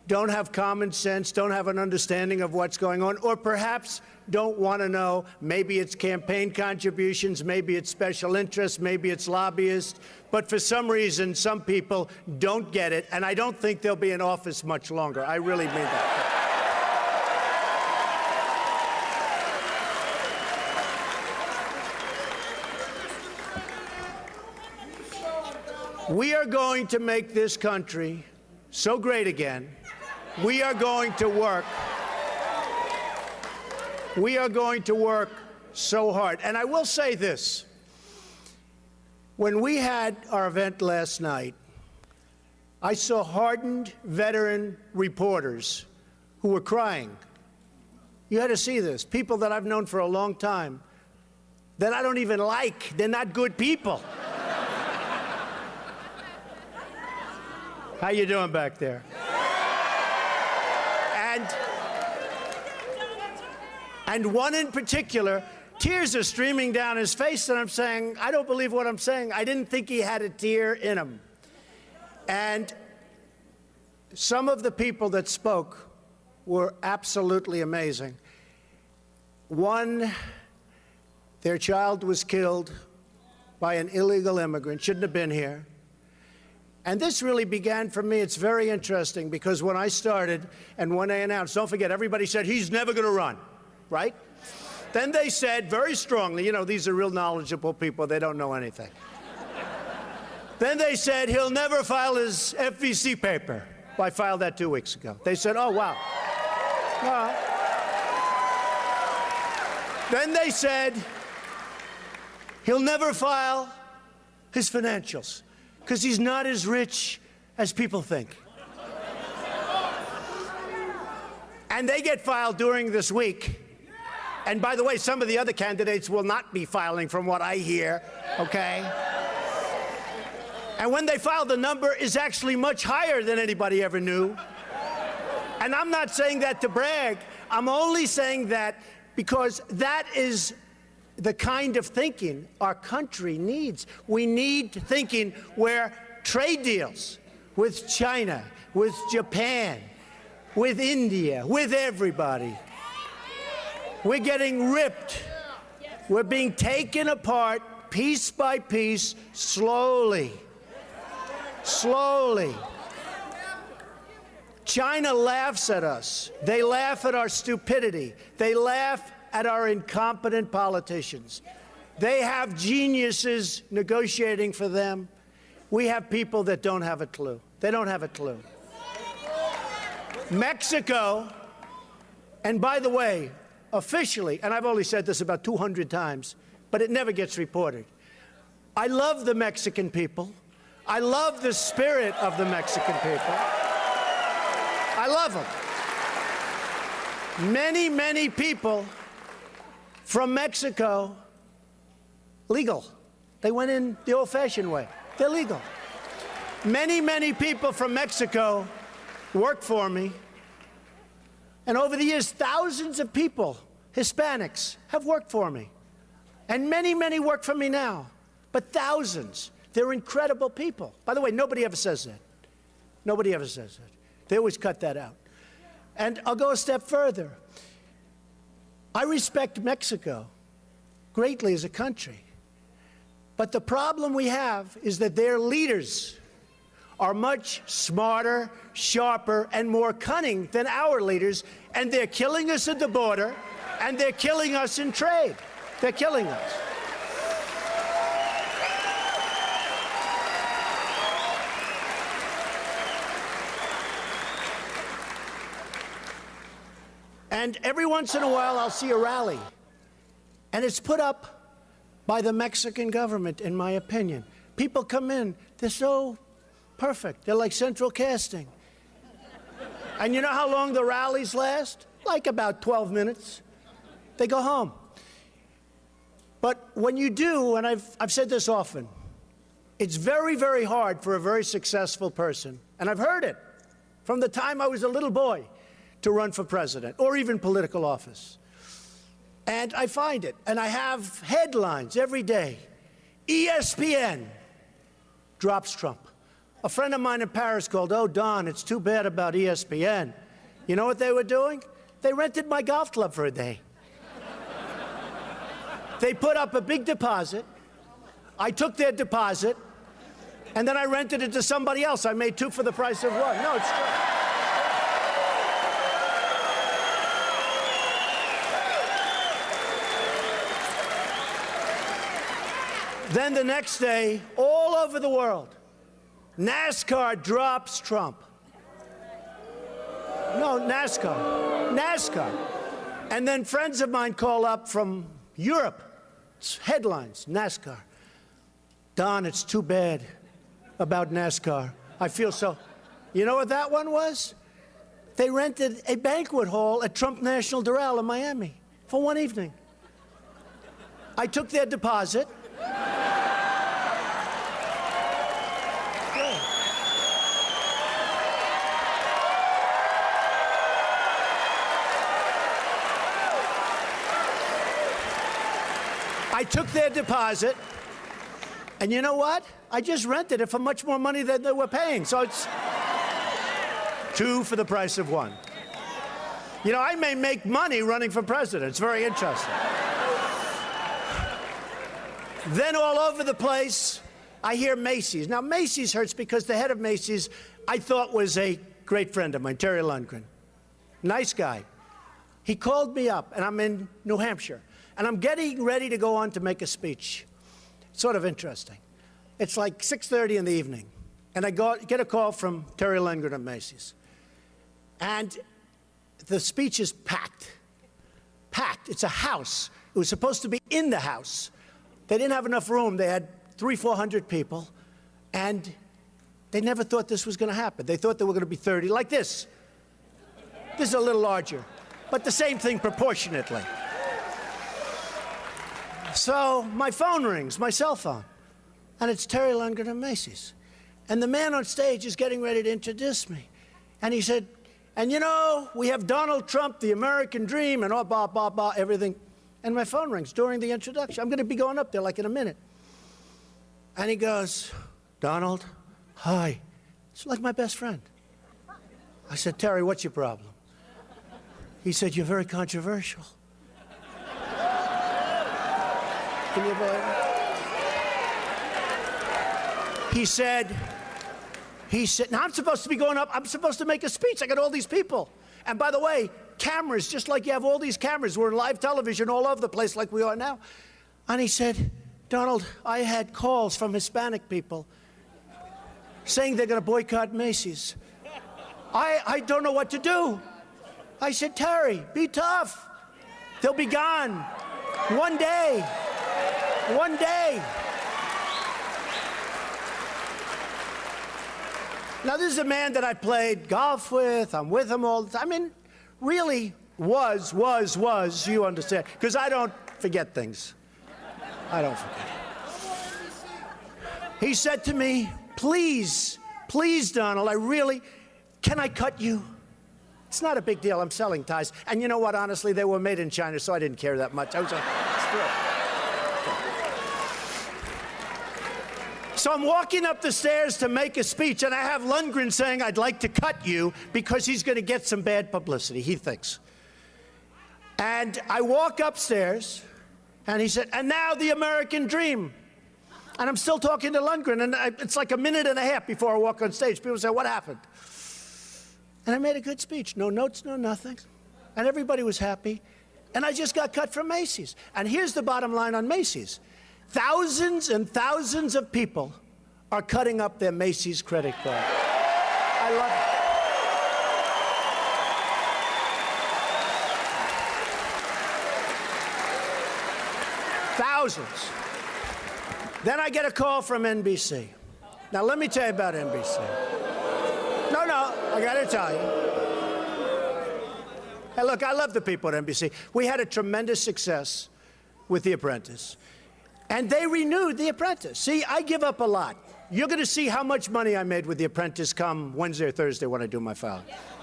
don't have common sense, don't have an understanding of what's going on, or perhaps don't want to know. Maybe it's campaign contributions, maybe it's special interests, maybe it's lobbyists. But for some reason, some people don't get it, and I don't think they'll be in office much longer. I really mean that. We are going to make this country so great again. We are going to work. We are going to work so hard. And I will say this. When we had our event last night, I saw hardened veteran reporters who were crying. You had to see this. People that I've known for a long time that I don't even like. They're not good people. How you doing back there? And one in particular, tears are streaming down his face, and I'm saying, I don't believe what I'm saying. I didn't think he had a tear in him. And some of the people that spoke were absolutely amazing. One, their child was killed by an illegal immigrant, shouldn't have been here. And this really began for me. It's very interesting because when I started and when they announced, don't forget, everybody said, he's never going to run, right? Then they said very strongly, you know, these are real knowledgeable people, they don't know anything. Then they said, he'll never file his FVC paper. Well, I filed that 2 weeks ago. They said, oh, wow. Then they said, he'll never file his financials because he's not as rich as people think. And they get filed during this week. And by the way, some of the other candidates will not be filing from what I hear, okay? And when they file, the number is actually much higher than anybody ever knew. And I'm not saying that to brag. I'm only saying that because that is the kind of thinking our country needs. We need thinking where trade deals with China, with Japan, with India, with everybody. We're getting ripped. We're being taken apart piece by piece, slowly. Slowly. China laughs at us. They laugh at our stupidity. They laugh at our incompetent politicians. They have geniuses negotiating for them. We have people that don't have a clue. They don't have a clue. Mexico, and by the way, officially, and I've only said this about 200 times, but it never gets reported. I love the Mexican people. I love the spirit of the Mexican people. I love them. Many, many people from Mexico, legal. They went in the old-fashioned way. They're legal. Many, many people from Mexico work for me. And over the years, thousands of people, Hispanics, have worked for me. And many, many work for me now. But thousands. They're incredible people. By the way, nobody ever says that. Nobody ever says that. They always cut that out. And I'll go a step further. I respect Mexico greatly as a country. But the problem we have is that their leaders are much smarter, sharper, and more cunning than our leaders, and they're killing us at the border, and they're killing us in trade. They're killing us. And every once in a while, I'll see a rally, and it's put up by the Mexican government, in my opinion. People come in, they're so perfect. They're like central casting. And you know how long the rallies last? Like about 12 minutes. They go home. But when you do, and I've said this often, it's very, very hard for a very successful person, and I've heard it from the time I was a little boy, to run for president or even political office. And I find it, and I have headlines every day. ESPN drops Trump. A friend of mine in Paris called, oh, Don, it's too bad about ESPN. You know what they were doing? They rented my golf club for a day. They put up a big deposit. I took their deposit, and then I rented it to somebody else. I made two for the price of one. No, it's true. Then the next day, all over the world, NASCAR drops Trump. No, NASCAR. And then friends of mine call up from Europe, headlines, NASCAR. Don, it's too bad about NASCAR. I feel so. You know what that one was? They rented a banquet hall at Trump National Doral in Miami for one evening. I took their deposit. I took their deposit, and you know what? I just rented it for much more money than they were paying. So it's 2 for the price of 1. You know, I may make money running for president. It's very interesting. Then all over the place, I hear Macy's. Now, Macy's hurts because the head of Macy's, I thought was a great friend of mine, Terry Lundgren. Nice guy. He called me up, and I'm in New Hampshire. And I'm getting ready to go on to make a speech. Sort of interesting. It's like 6:30 in the evening. And I get a call from Terry Lundgren at Macy's. And the speech is packed. Packed. It's a house. It was supposed to be in the house. They didn't have enough room. They had 300-400 people. And they never thought this was going to happen. They thought there were going to be 30, like this. This is a little larger. But the same thing proportionately. So my phone rings, my cell phone, and it's Terry Lundgren at Macy's. And the man on stage is getting ready to introduce me. And he said, and you know, we have Donald Trump, the American dream, and all blah, blah, blah, everything. And my phone rings during the introduction. I'm going to be going up there like in a minute. And he goes, Donald, hi. It's like my best friend. I said, Terry, what's your problem? He said, you're very controversial. Can you believe it? He said, now I'm supposed to be going up, I'm supposed to make a speech. I got all these people. And by the way, cameras, just like you have all these cameras. We're in live television all over the place like we are now. And he said, Donald, I had calls from Hispanic people saying they're going to boycott Macy's. I don't know what to do. I said, Terry, be tough. They'll be gone. One day. One day. Now, this is a man that I played golf with. I'm with him all the time. I mean, really was, you understand. Because I don't forget things. I don't forget. He said to me, please, Donald, can I cut you? It's not a big deal. I'm selling ties. And you know what? Honestly, they were made in China, so I didn't care that much. I was like, so I'm walking up the stairs to make a speech, and I have Lundgren saying, I'd like to cut you because he's going to get some bad publicity, he thinks. And I walk upstairs, and he said, and now the American dream. And I'm still talking to Lundgren, and it's like a minute and a half before I walk on stage. People say, what happened? And I made a good speech. No notes, no nothing. And everybody was happy. And I just got cut from Macy's. And here's the bottom line on Macy's. Thousands and thousands of people are cutting up their Macy's credit card. I love it. Thousands. Then I get a call from NBC. Now, let me tell you about NBC. No, I got to tell you. Hey, look, I love the people at NBC. We had a tremendous success with The Apprentice. And they renewed The Apprentice. See, I give up a lot. You're going to see how much money I made with The Apprentice come Wednesday or Thursday when I do my file.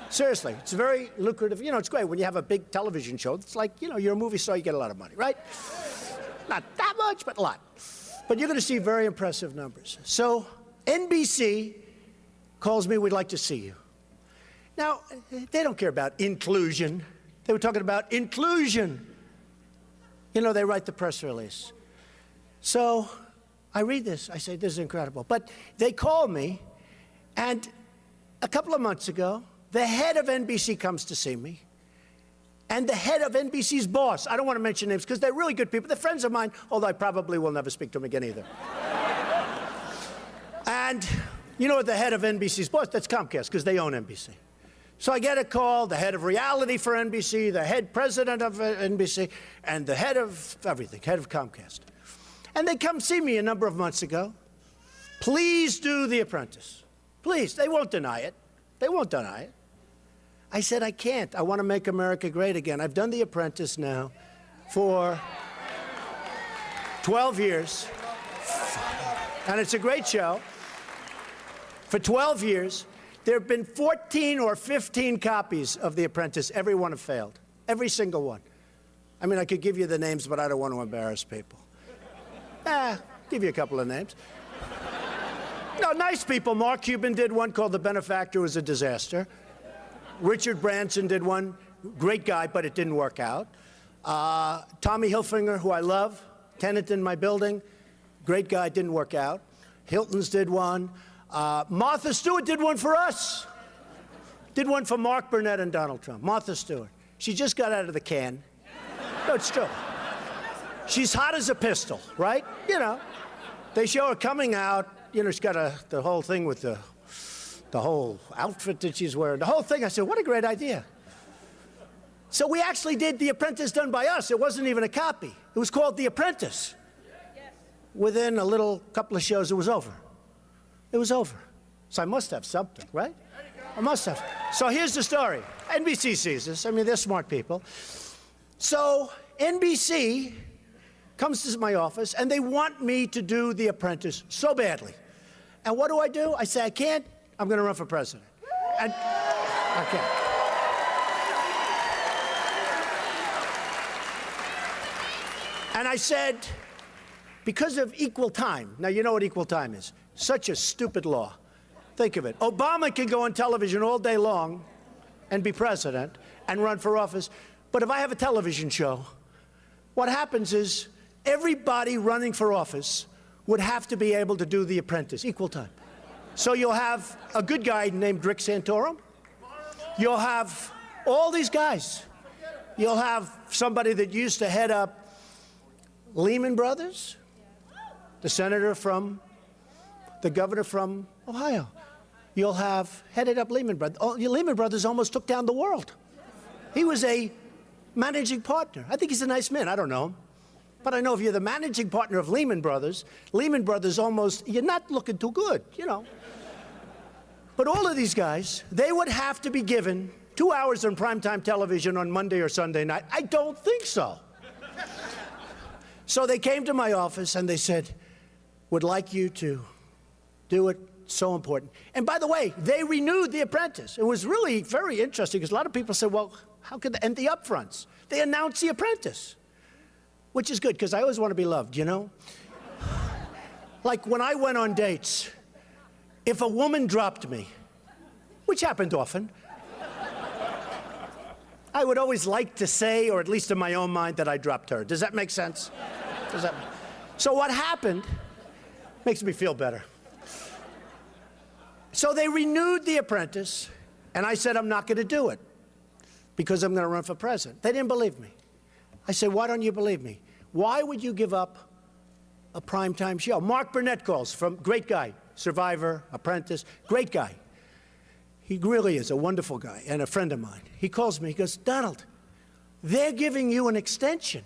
Seriously, it's very lucrative. You know, it's great when you have a big television show. It's like, you know, you're a movie star, you get a lot of money, right? Not that much, but a lot. But you're going to see very impressive numbers. So NBC calls me, we'd like to see you. Now, they don't care about inclusion. They were talking about inclusion. You know, they write the press release. So I read this. I say, this is incredible. But they call me, and a couple of months ago, the head of NBC comes to see me, and the head of NBC's boss. I don't want to mention names because they're really good people. They're friends of mine, although I probably will never speak to them again either. And you know what the head of NBC's boss? That's Comcast, because they own NBC. So I get a call, the head of reality for NBC, the head president of NBC, and the head of everything, head of Comcast. And they come see me a number of months ago, please do The Apprentice. Please. They won't deny it. They won't deny it. I said, I can't. I want to make America great again. I've done The Apprentice now for 12 years. And it's a great show. For 12 years, there have been 14 or 15 copies of The Apprentice. Every one have failed. Every single one. I mean, I could give you the names, but I don't want to embarrass people. Give you a couple of names. No, nice people. Mark Cuban did one called The Benefactor. It was a disaster. Richard Branson did one. Great guy, but it didn't work out. Tommy Hilfiger, who I love, tenant in my building. Great guy, didn't work out. Hilton's did one. Martha Stewart did one for us. Did one for Mark Burnett and Donald Trump. Martha Stewart. She just got out of the can. No, it's true. She's hot as a pistol, right? You know, they show her coming out. You know, she's got the whole thing with the whole outfit that she's wearing. The whole thing. I said, what a great idea. So we actually did The Apprentice done by us. It wasn't even a copy. It was called The Apprentice. Within a couple of shows, it was over. It was over. So I must have something, right? I must have. So here's the story. NBC sees this. I mean, they're smart people. So NBC comes to my office, and they want me to do The Apprentice so badly. And what do? I say, I can't. I'm going to run for president. And I can't. And I said, because of equal time. Now, you know what equal time is. Such a stupid law. Think of it. Obama can go on television all day long and be president and run for office. But if I have a television show, what happens is everybody running for office would have to be able to do The Apprentice, equal time. So you'll have a good guy named Rick Santorum. You'll have all these guys. You'll have somebody that used to head up Lehman Brothers, the governor from Ohio. You'll have headed up Lehman Brothers. Oh, Lehman Brothers almost took down the world. He was a managing partner. I think he's a nice man. I don't know him. But I know if you're the managing partner of Lehman Brothers almost, you're not looking too good, you know. But all of these guys, they would have to be given 2 hours on primetime television on Monday or Sunday night. I don't think so. So they came to my office and they said, would like you to do it, so important. And by the way, they renewed The Apprentice. It was really very interesting because a lot of people said, well, how could they end the upfronts? They announced The Apprentice, which is good because I always want to be loved, you know? Like when I went on dates, if a woman dropped me, which happened often, I would always like to say, or at least in my own mind, that I dropped her. Does that make sense? So what happened makes me feel better. So they renewed The Apprentice, and I said, I'm not going to do it because I'm going to run for president. They didn't believe me. I said, why don't you believe me? Why would you give up a primetime show? Mark Burnett calls, great guy, Survivor, Apprentice, great guy. He really is a wonderful guy and a friend of mine. He calls me, he goes, Donald, they're giving you an extension.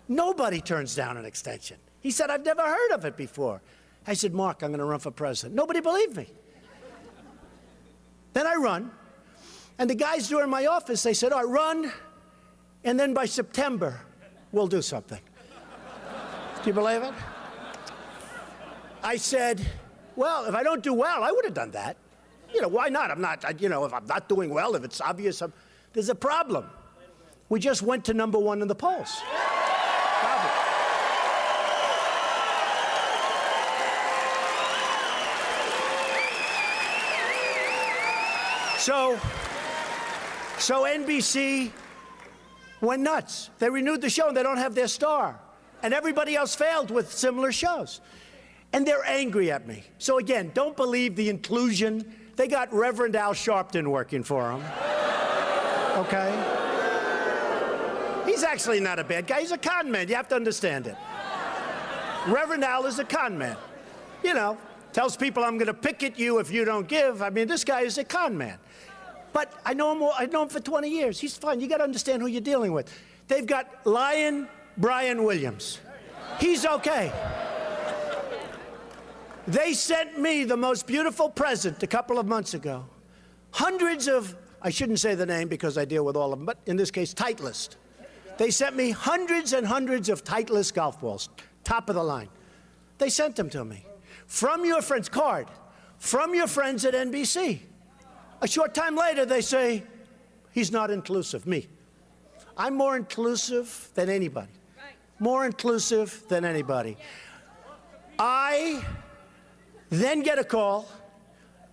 Nobody turns down an extension. He said, I've never heard of it before. I said, Mark, I'm going to run for president. Nobody believed me. Then I run, and the guys who are in my office, they said, I run, and then by September, we'll do something. Do you believe it? I said, well, if I don't do well, I would have done that. You know, why not? If I'm not doing well, if it's obvious, there's a problem. We just went to #1 in the polls. So NBC went nuts. They renewed the show, and they don't have their star. And everybody else failed with similar shows. And they're angry at me. So again, don't believe the inclusion. They got Reverend Al Sharpton working for them. Okay? He's actually not a bad guy. He's a con man. You have to understand it. Reverend Al is a con man. You know, tells people I'm going to picket you if you don't give. I mean, this guy is a con man. But I know him for 20 years. He's fine. You got to understand who you're dealing with. They've got Lion Brian Williams. He's okay. They sent me the most beautiful present a couple of months ago. Hundreds of, I shouldn't say the name because I deal with all of them, but in this case, Titleist. They sent me hundreds and hundreds of Titleist golf balls, top of the line. They sent them to me. From your friends, card, from your friends at NBC. A short time later, they say, he's not inclusive, me. I'm more inclusive than anybody. More inclusive than anybody. I then get a call,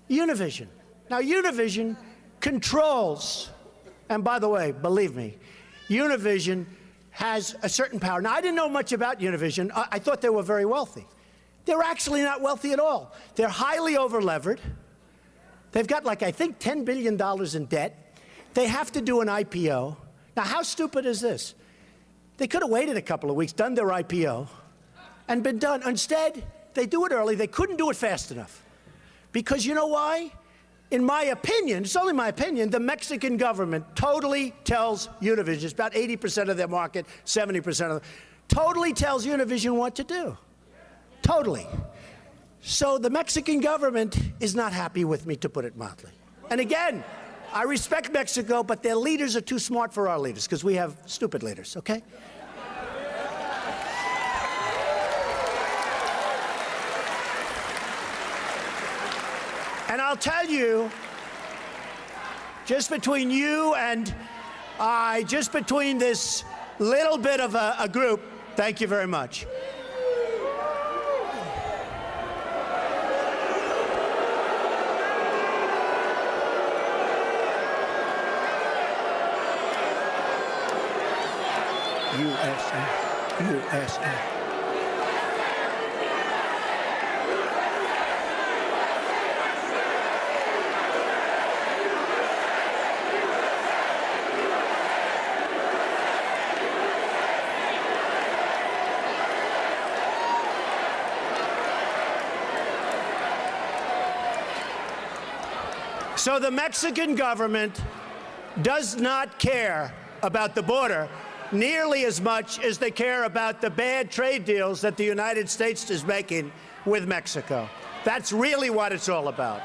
Univision. Now, Univision controls, and by the way, believe me, Univision has a certain power. Now, I didn't know much about Univision. I thought they were very wealthy. They're actually not wealthy at all. They're highly over-levered. They've got, like, I think $10 billion in debt. They have to do an IPO. Now, how stupid is this? They could have waited a couple of weeks, done their IPO, and been done. Instead, they do it early. They couldn't do it fast enough. Because you know why? In my opinion, it's only my opinion, the Mexican government totally tells Univision, it's about 80% of their market, 70% of them, totally tells Univision what to do. Totally. So the Mexican government is not happy with me, to put it mildly. And again, I respect Mexico, but their leaders are too smart for our leaders, because we have stupid leaders, okay? And I'll tell you, just between you and I, just between this little bit of a group, thank you very much. USA. So the Mexican government does not care about the border nearly as much as they care about the bad trade deals that the United States is making with Mexico. That's really what it's all about.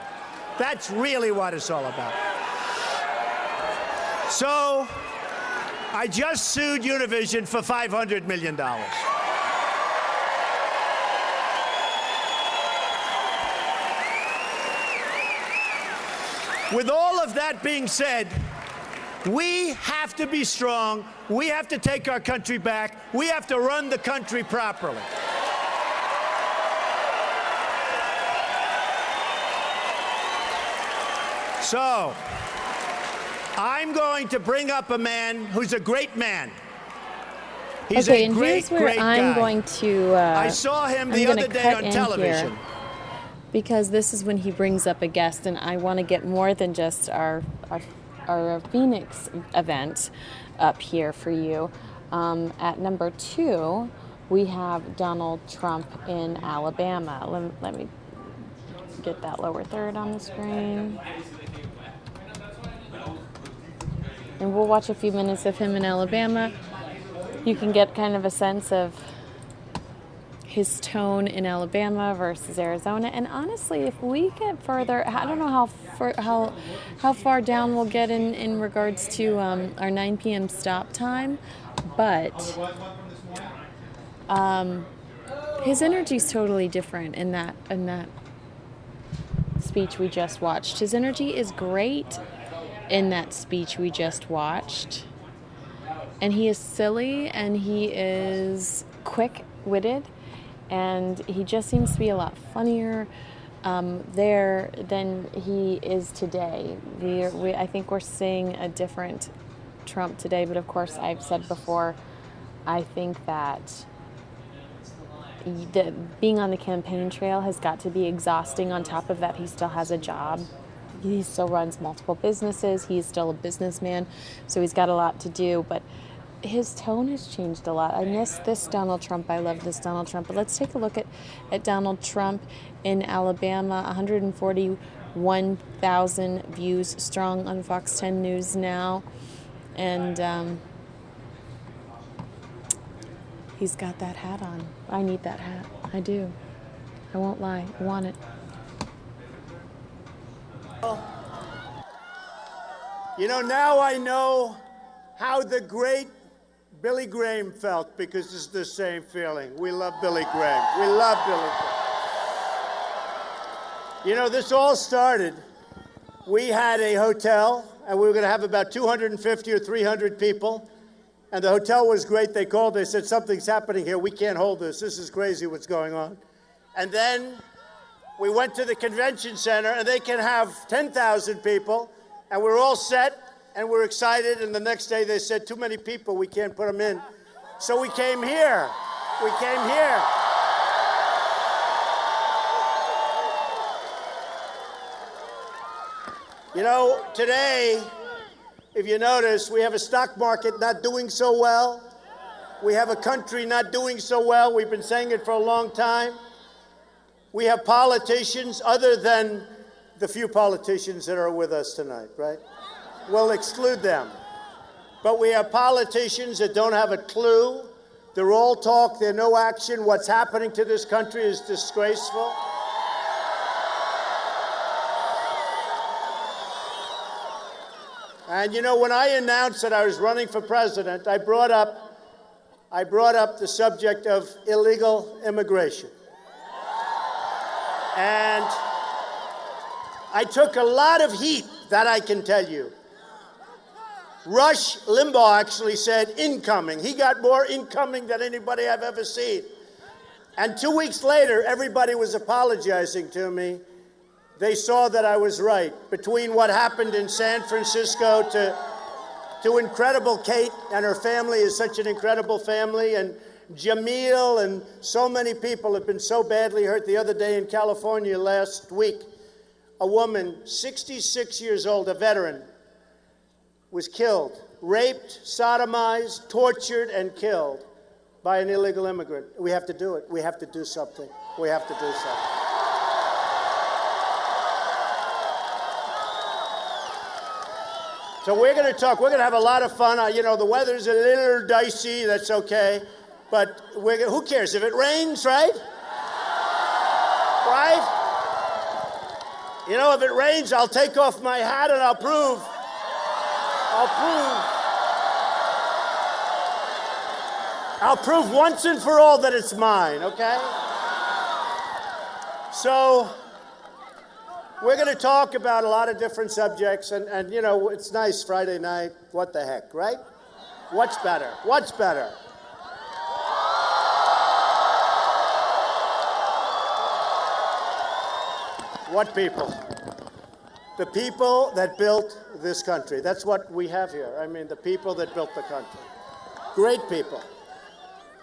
That's really what it's all about. So I just sued Univision for $500 million. With all of that being said, we have to be strong. We have to take our country back. We have to run the country properly. So, I'm going to bring up a man who's a great man. He's okay, a and great, here's where great I'm guy. going to. I saw him the other day on television. Here, because this is when he brings up a guest, and I want to get more than just our Phoenix event up here for you. At number 2, we have Donald Trump in Alabama. Let me get that lower third on the screen. And we'll watch a few minutes of him in Alabama. You can get kind of a sense of his tone in Alabama versus Arizona. And honestly, if we get further, I don't know how far down we'll get in regards to our 9 p.m. stop time, but his energy is totally different in that speech we just watched. His energy is great in that speech we just watched. And he is silly and he is quick-witted. And he just seems to be a lot funnier there than he is today. I think we're seeing a different Trump today, but of course, I've said before, I think that being on the campaign trail has got to be exhausting. On top of that, he still has a job. He still runs multiple businesses. He's still a businessman, so he's got a lot to do, but his tone has changed a lot. I miss this Donald Trump. I love this Donald Trump. But let's take a look at Donald Trump in Alabama. 141,000 views strong on Fox 10 News now. And he's got that hat on. I need that hat. I do. I won't lie. I want it. You know, now I know how the great Billy Graham felt, because it's the same feeling. We love Billy Graham. We love Billy Graham. You know, this all started. We had a hotel, and we were going to have about 250 or 300 people. And the hotel was great. They called. They said, something's happening here. We can't hold this. This is crazy what's going on. And then we went to the convention center, and they can have 10,000 people. And we're all set, and we're excited. And the next day they said, too many people. We can't put them in. So we came here. We came here. You know, today, if you notice, we have a stock market not doing so well. We have a country not doing so well. We've been saying it for a long time. We have politicians, other than the few politicians that are with us tonight, right? We'll exclude them. But we have politicians that don't have a clue. They're all talk, they're no action. What's happening to this country is disgraceful. And you know, when I announced that I was running for president, I brought up the subject of illegal immigration. And I took a lot of heat, that I can tell you. Rush Limbaugh actually said incoming. He got more incoming than anybody I've ever seen. And 2 weeks later, everybody was apologizing to me. They saw that I was right. Between what happened in San Francisco to incredible Kate, and her family is such an incredible family, and Jamil, and so many people have been so badly hurt. The other day in California last week, a woman, 66 years old, a veteran, was killed, raped, sodomized, tortured, and killed by an illegal immigrant. We have to do it. We have to do something. We have to do something. So we're going to talk. We're going to have a lot of fun. You know, the weather's a little dicey. That's okay. But who cares if it rains, right? Right? You know, if it rains, I'll take off my hat and I'll prove once and for all that it's mine, okay? So we're going to talk about a lot of different subjects, and you know, it's nice Friday night. What the heck, right? What's better? What's better? What people? The people that built this country. That's what we have here. I mean, the people that built the country. Great people.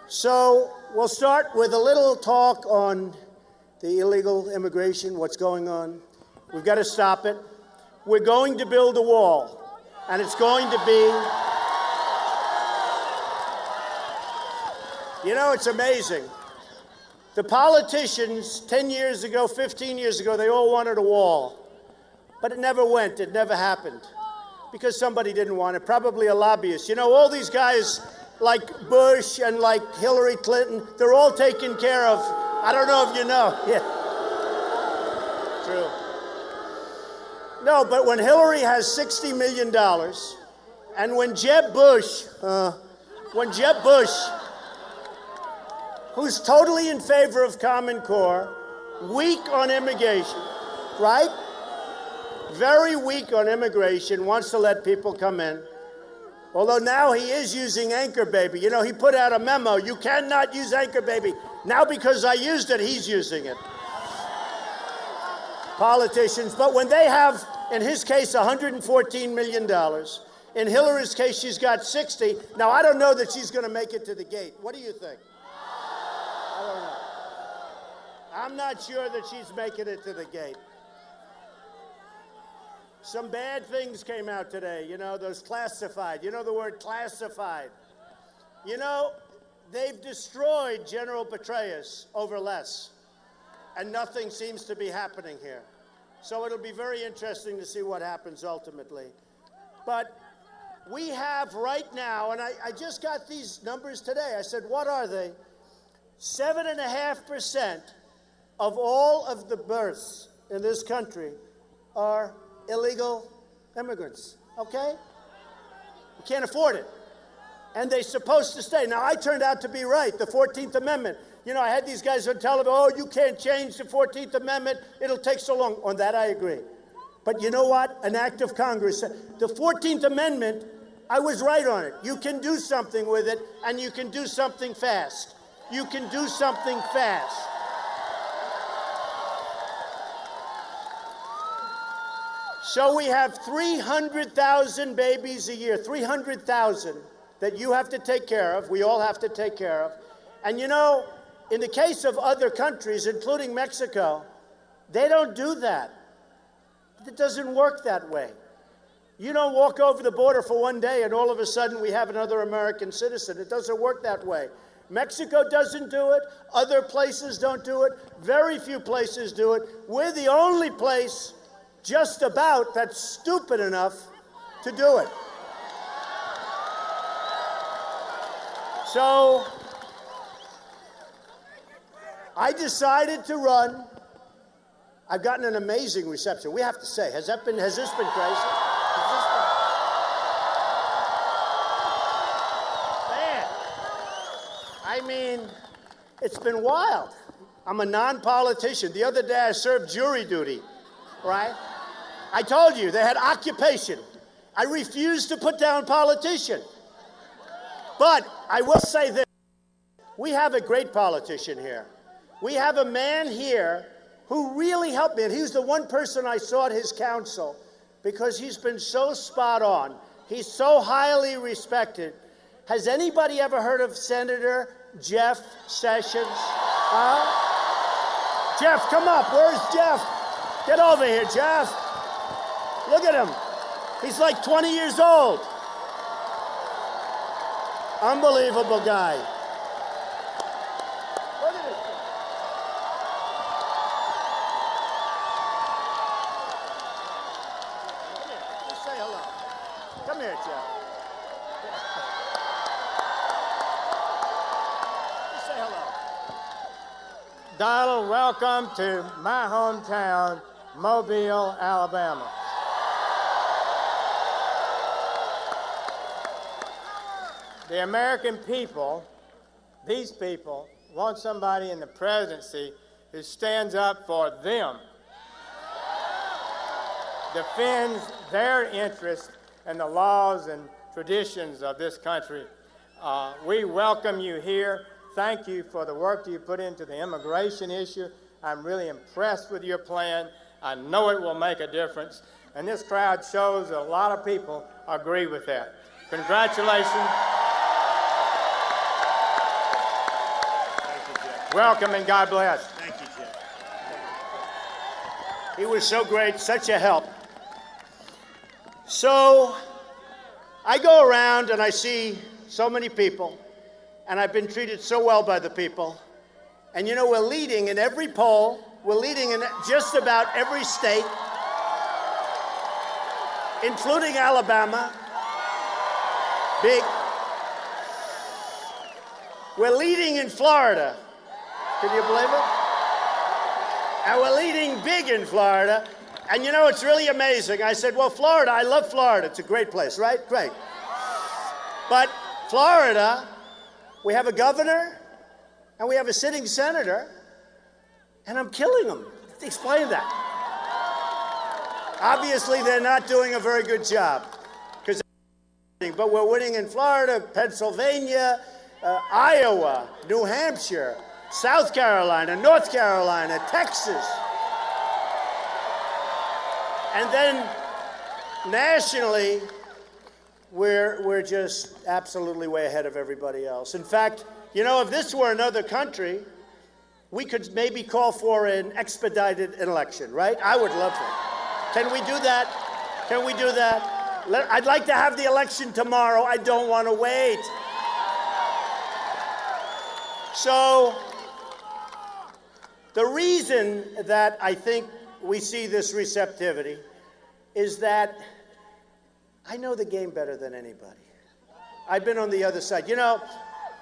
So we'll start with a little talk on the illegal immigration, what's going on. We've got to stop it. We're going to build a wall, and it's going to be, you know, it's amazing. The politicians 10 years ago, 15 years ago, they all wanted a wall. But it never went. It never happened. Because somebody didn't want it. Probably a lobbyist. You know, all these guys like Bush and like Hillary Clinton, they're all taken care of. I don't know if you know. Yeah. True. No, but when Hillary has $60 million, and when Jeb Bush, who's totally in favor of Common Core, weak on immigration, right? Very weak on immigration, wants to let people come in. Although now he is using Anchor Baby. You know, he put out a memo, you cannot use Anchor Baby. Now because I used it, he's using it. Politicians, but when they have, in his case, $114 million, in Hillary's case, she's got 60. Now, I don't know that she's going to make it to the gate. What do you think? I don't know. I'm not sure that she's making it to the gate. Some bad things came out today, you know, those classified. You know the word classified. You know, they've destroyed General Petraeus over less, and nothing seems to be happening here. So it'll be very interesting to see what happens ultimately. But we have right now, and I just got these numbers today. I said, what are they? 7.5% of all of the births in this country are illegal immigrants, okay? We can't afford it. And they're supposed to stay. Now, I turned out to be right, the 14th Amendment. You know, I had these guys on television, oh, you can't change the 14th Amendment. It'll take so long. On that, I agree. But you know what? An act of Congress. The 14th Amendment, I was right on it. You can do something with it, and you can do something fast. You can do something fast. So we have 300,000 babies a year, 300,000 that you have to take care of, we all have to take care of. And you know, in the case of other countries, including Mexico, they don't do that. It doesn't work that way. You don't walk over the border for one day and all of a sudden we have another American citizen. It doesn't work that way. Mexico doesn't do it. Other places don't do it. Very few places do it. We're the only place just about that's stupid enough to do it. So I decided to run. I've gotten an amazing reception. We have to say, has this been crazy? Man, I mean, it's been wild. I'm a non-politician. The other day I served jury duty, right? I told you they had occupation. I refused to put down politician. But I will say this, we have a great politician here. We have a man here who really helped me, and he's the one person I sought his counsel because he's been so spot on. He's so highly respected. Has anybody ever heard of Senator Jeff Sessions? Jeff, come up. Where's Jeff? Get over here, Jeff. Look at him. He's like 20 years old. Unbelievable guy. Look at this. Come here. Just say hello. Come here, Jeff. Just say hello. Donald, welcome to my hometown, Mobile, Alabama. The American people, these people, want somebody in the presidency who stands up for them, defends their interests and the laws and traditions of this country. We welcome you here. Thank you for the work you put into the immigration issue. I'm really impressed with your plan. I know it will make a difference. And this crowd shows that a lot of people agree with that. Congratulations. Welcome and God bless. Thank you, Jeff. He was so great, such a help. So I go around and I see so many people, and I've been treated so well by the people. And you know, we're leading in every poll. We're leading in just about every state, including Alabama. Big. We're leading in Florida. Can you believe it? And we're leading big in Florida. And you know, it's really amazing. I said, well, Florida, I love Florida. It's a great place, right? Great. But Florida, we have a governor and we have a sitting senator, and I'm killing them. Explain that. Obviously, they're not doing a very good job. But we're winning in Florida, Pennsylvania, Iowa, New Hampshire, South Carolina, North Carolina, Texas. And then nationally, we're just absolutely way ahead of everybody else. In fact, you know, if this were another country, we could maybe call for an expedited election, right? I would love that. Can we do that? Can we do that? I'd like to have the election tomorrow. I don't want to wait. So the reason that I think we see this receptivity is that I know the game better than anybody. I've been on the other side. You know,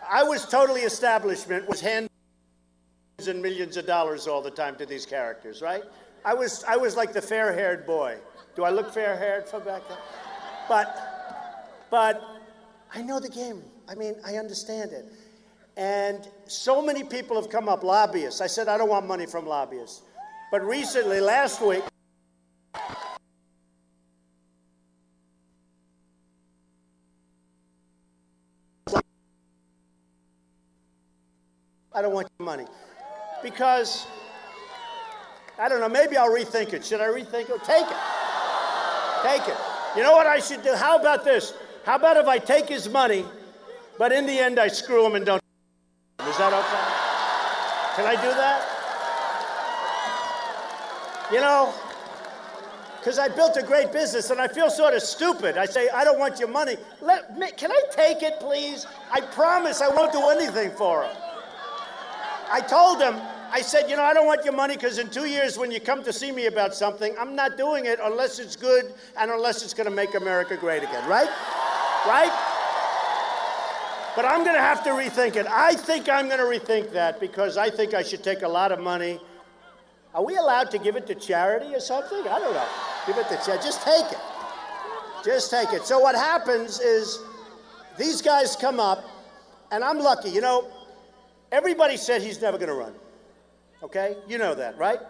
I was totally establishment, was hand and millions of dollars all the time to these characters, right? I was like the fair-haired boy. Do I look fair-haired from back then? But I know the game. I mean, I understand it. And so many people have come up, lobbyists. I said, I don't want money from lobbyists. But recently, last week, I don't want your money. Because, I don't know, maybe I'll rethink it. Should I rethink it? Take it. Take it. You know what I should do? How about this? How about if I take his money, but in the end I screw him and don't? Is that okay? Can I do that? You know, because I built a great business and I feel sort of stupid. I say, I don't want your money. Can I take it, please? I promise I won't do anything for him. I told him, I said, you know, I don't want your money because in 2 years when you come to see me about something, I'm not doing it unless it's good and unless it's going to make America great again, right? Right? But I'm going to have to rethink it. I think I'm going to rethink that because I think I should take a lot of money. Are we allowed to give it to charity or something? I don't know. Give it to charity. Just take it. Just take it. So what happens is these guys come up, and I'm lucky. You know, everybody said he's never going to run. Okay? You know that, right?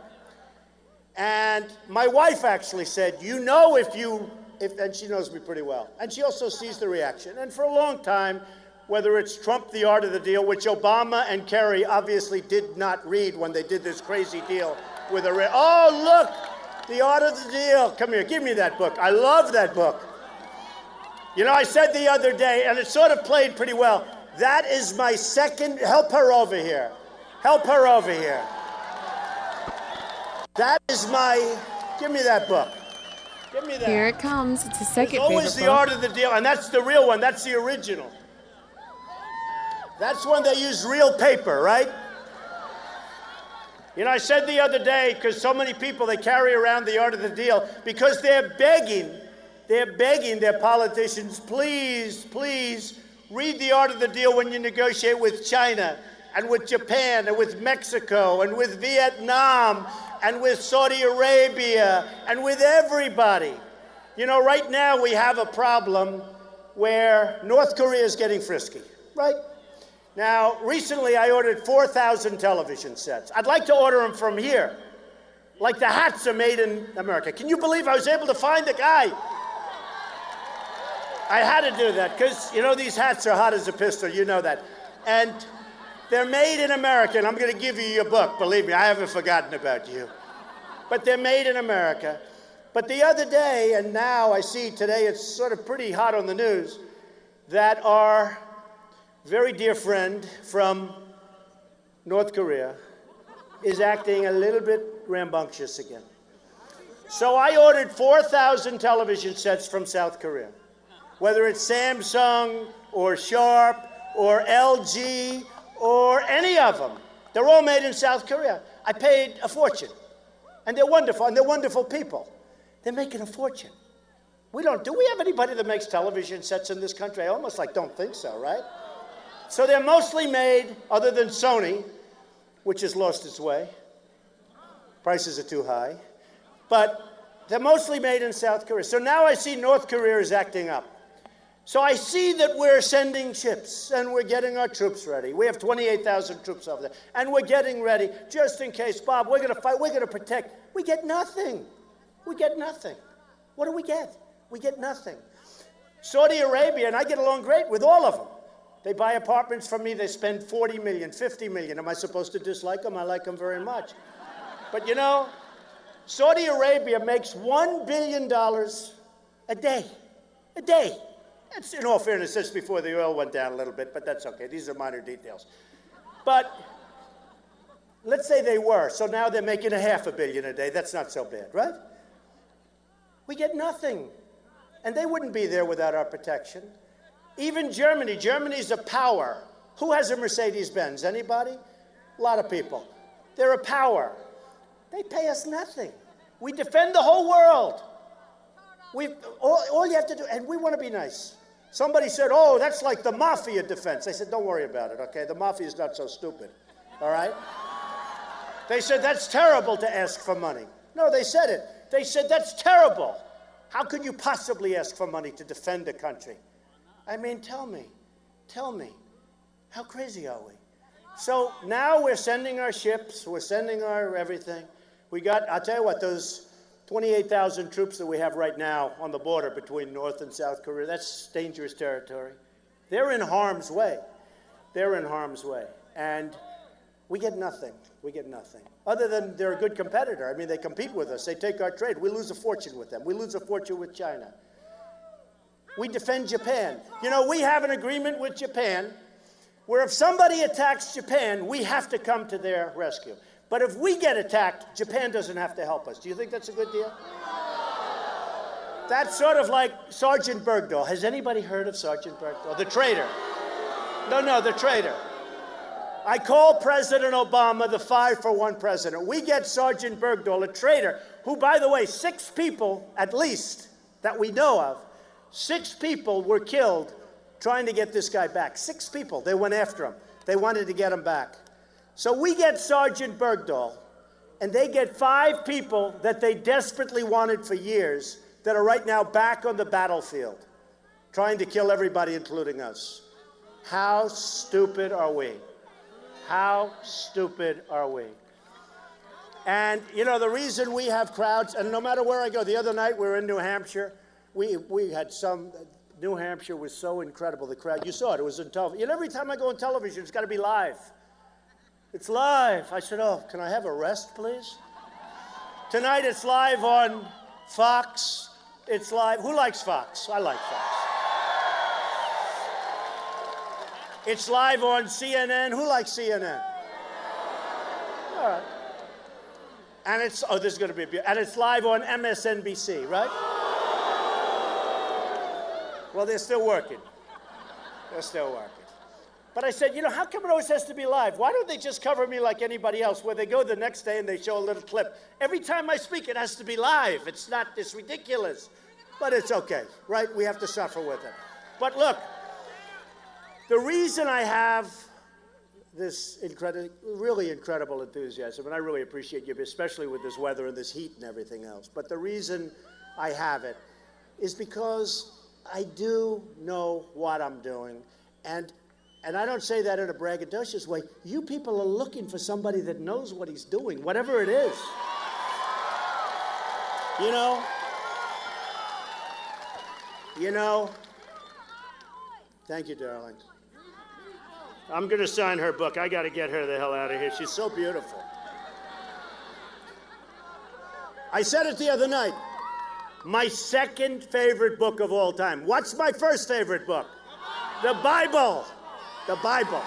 And my wife actually said, you know and she knows me pretty well. And she also sees the reaction. And for a long time, whether it's Trump, the art of the deal, which Obama and Kerry obviously did not read when they did this crazy deal with Iran. Oh, look, the art of the deal. Come here, give me that book. I love that book. You know, I said the other day, and it sort of played pretty well, that is my second, help her over here. Help her over here. That is my, give me that book. Give me that. Here it comes. It's a second It's always the art of the deal, and that's the real one. That's the original. That's when they use real paper, right? You know, I said the other day, because so many people, they carry around the art of the deal, because they're begging their politicians, please, please, read the art of the deal when you negotiate with China, and with Japan, and with Mexico, and with Vietnam, and with Saudi Arabia, and with everybody. You know, right now we have a problem where North Korea is getting frisky, right? Now, recently I ordered 4,000 television sets. I'd like to order them from here. Like the hats are made in America. Can you believe I was able to find the guy? I had to do that because, you know, these hats are hot as a pistol. You know that. And they're made in America, and I'm going to give you your book. Believe me, I haven't forgotten about you. But they're made in America. But the other day, and now I see today it's sort of pretty hot on the news, that our very dear friend from North Korea is acting a little bit rambunctious again. So I ordered 4,000 television sets from South Korea. Whether it's Samsung or Sharp or LG or any of them, they're all made in South Korea. I paid a fortune. And they're wonderful, and they're wonderful people. They're making a fortune. Do we have anybody that makes television sets in this country? I almost don't think so, right? So they're mostly made, other than Sony, which has lost its way. Prices are too high. But they're mostly made in South Korea. So now I see North Korea is acting up. So I see that we're sending ships, and we're getting our troops ready. We have 28,000 troops over there. And we're getting ready, just in case, Bob, we're going to fight, we're going to protect. We get nothing. We get nothing. What do we get? We get nothing. Saudi Arabia, and I get along great with all of them. They buy apartments from me. They spend 40 million, 50 million. Am I supposed to dislike them? I like them very much. But, you know, Saudi Arabia makes $1 billion a day. A day. That's, in all fairness, just before the oil went down a little bit, but that's okay. These are minor details. But let's say they were. So now they're making $500 million a day. That's not so bad, right? We get nothing. And they wouldn't be there without our protection. Even Germany. Germany's a power. Who has a Mercedes-Benz? Anybody? A lot of people. They're a power. They pay us nothing. We defend the whole world. All you have to do, and we want to be nice. Somebody said, oh, that's like the mafia defense. I said, don't worry about it, okay? The mafia is not so stupid, all right? They said, that's terrible to ask for money. No, they said it. They said, that's terrible. How could you possibly ask for money to defend a country? I mean, tell me, how crazy are we? So now we're sending our ships, we're sending our everything. We got, I'll tell you what, those 28,000 troops that we have right now on the border between North and South Korea, that's dangerous territory. They're in harm's way. They're in harm's way. And we get nothing. We get nothing. Other than they're a good competitor. I mean, they compete with us. They take our trade. We lose a fortune with them. We lose a fortune with China. We defend Japan. You know, we have an agreement with Japan where if somebody attacks Japan, we have to come to their rescue. But if we get attacked, Japan doesn't have to help us. Do you think that's a good deal? That's sort of like Sergeant Bergdahl. Has anybody heard of Sergeant Bergdahl? The traitor. No, the traitor. I call President Obama the 5-for-1 president. We get Sergeant Bergdahl, a traitor, who, by the way, 6 people, at least, that we know of, 6 people were killed trying to get this guy back. 6 people. They went after him. They wanted to get him back. So we get Sergeant Bergdahl, and they get 5 people that they desperately wanted for years that are right now back on the battlefield, trying to kill everybody, including us. How stupid are we? How stupid are we? And, you know, the reason we have crowds, and no matter where I go, the other night we were in New Hampshire, we had some, New Hampshire was so incredible, the crowd. You saw it, it was on television. You know, every time I go on television, it's got to be live. It's live. I said, oh, can I have a rest, please? Tonight it's live on Fox. It's live. Who likes Fox? I like Fox. It's live on CNN. Who likes CNN? All right. And it's, oh, this is going to be, and it's live on MSNBC, right? Well, they're still working. They're still working. But I said, you know, how come it always has to be live? Why don't they just cover me like anybody else, where they go the next day and they show a little clip? Every time I speak, it has to be live. It's not, it's ridiculous. But it's okay, right? We have to suffer with it. But look, the reason I have this really incredible enthusiasm, and I really appreciate you, especially with this weather and this heat and everything else, but the reason I have it is because I do know what I'm doing. And I don't say that in a braggadocious way. You people are looking for somebody that knows what he's doing, whatever it is. You know, thank you, darling. I'm going to sign her book. I got to get her the hell out of here. She's so beautiful. I said it the other night. My second favorite book of all time. What's my first favorite book? The Bible. The Bible.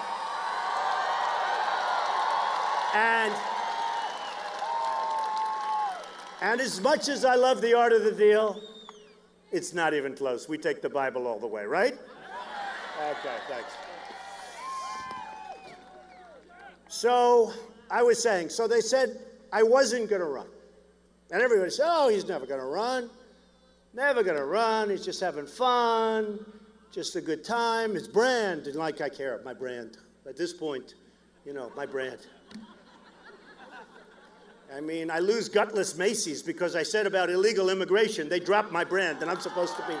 And as much as I love The Art of the Deal, it's not even close. We take the Bible all the way, right? Okay, thanks. So I was saying, so they said I wasn't going to run. And everybody said, oh, he's never going to run. Never going to run. He's just having fun. Just a good time. His brand, and like I care, my brand. At this point, you know, my brand. I mean, I lose gutless Macy's because I said about illegal immigration, they dropped my brand, and I'm supposed to be.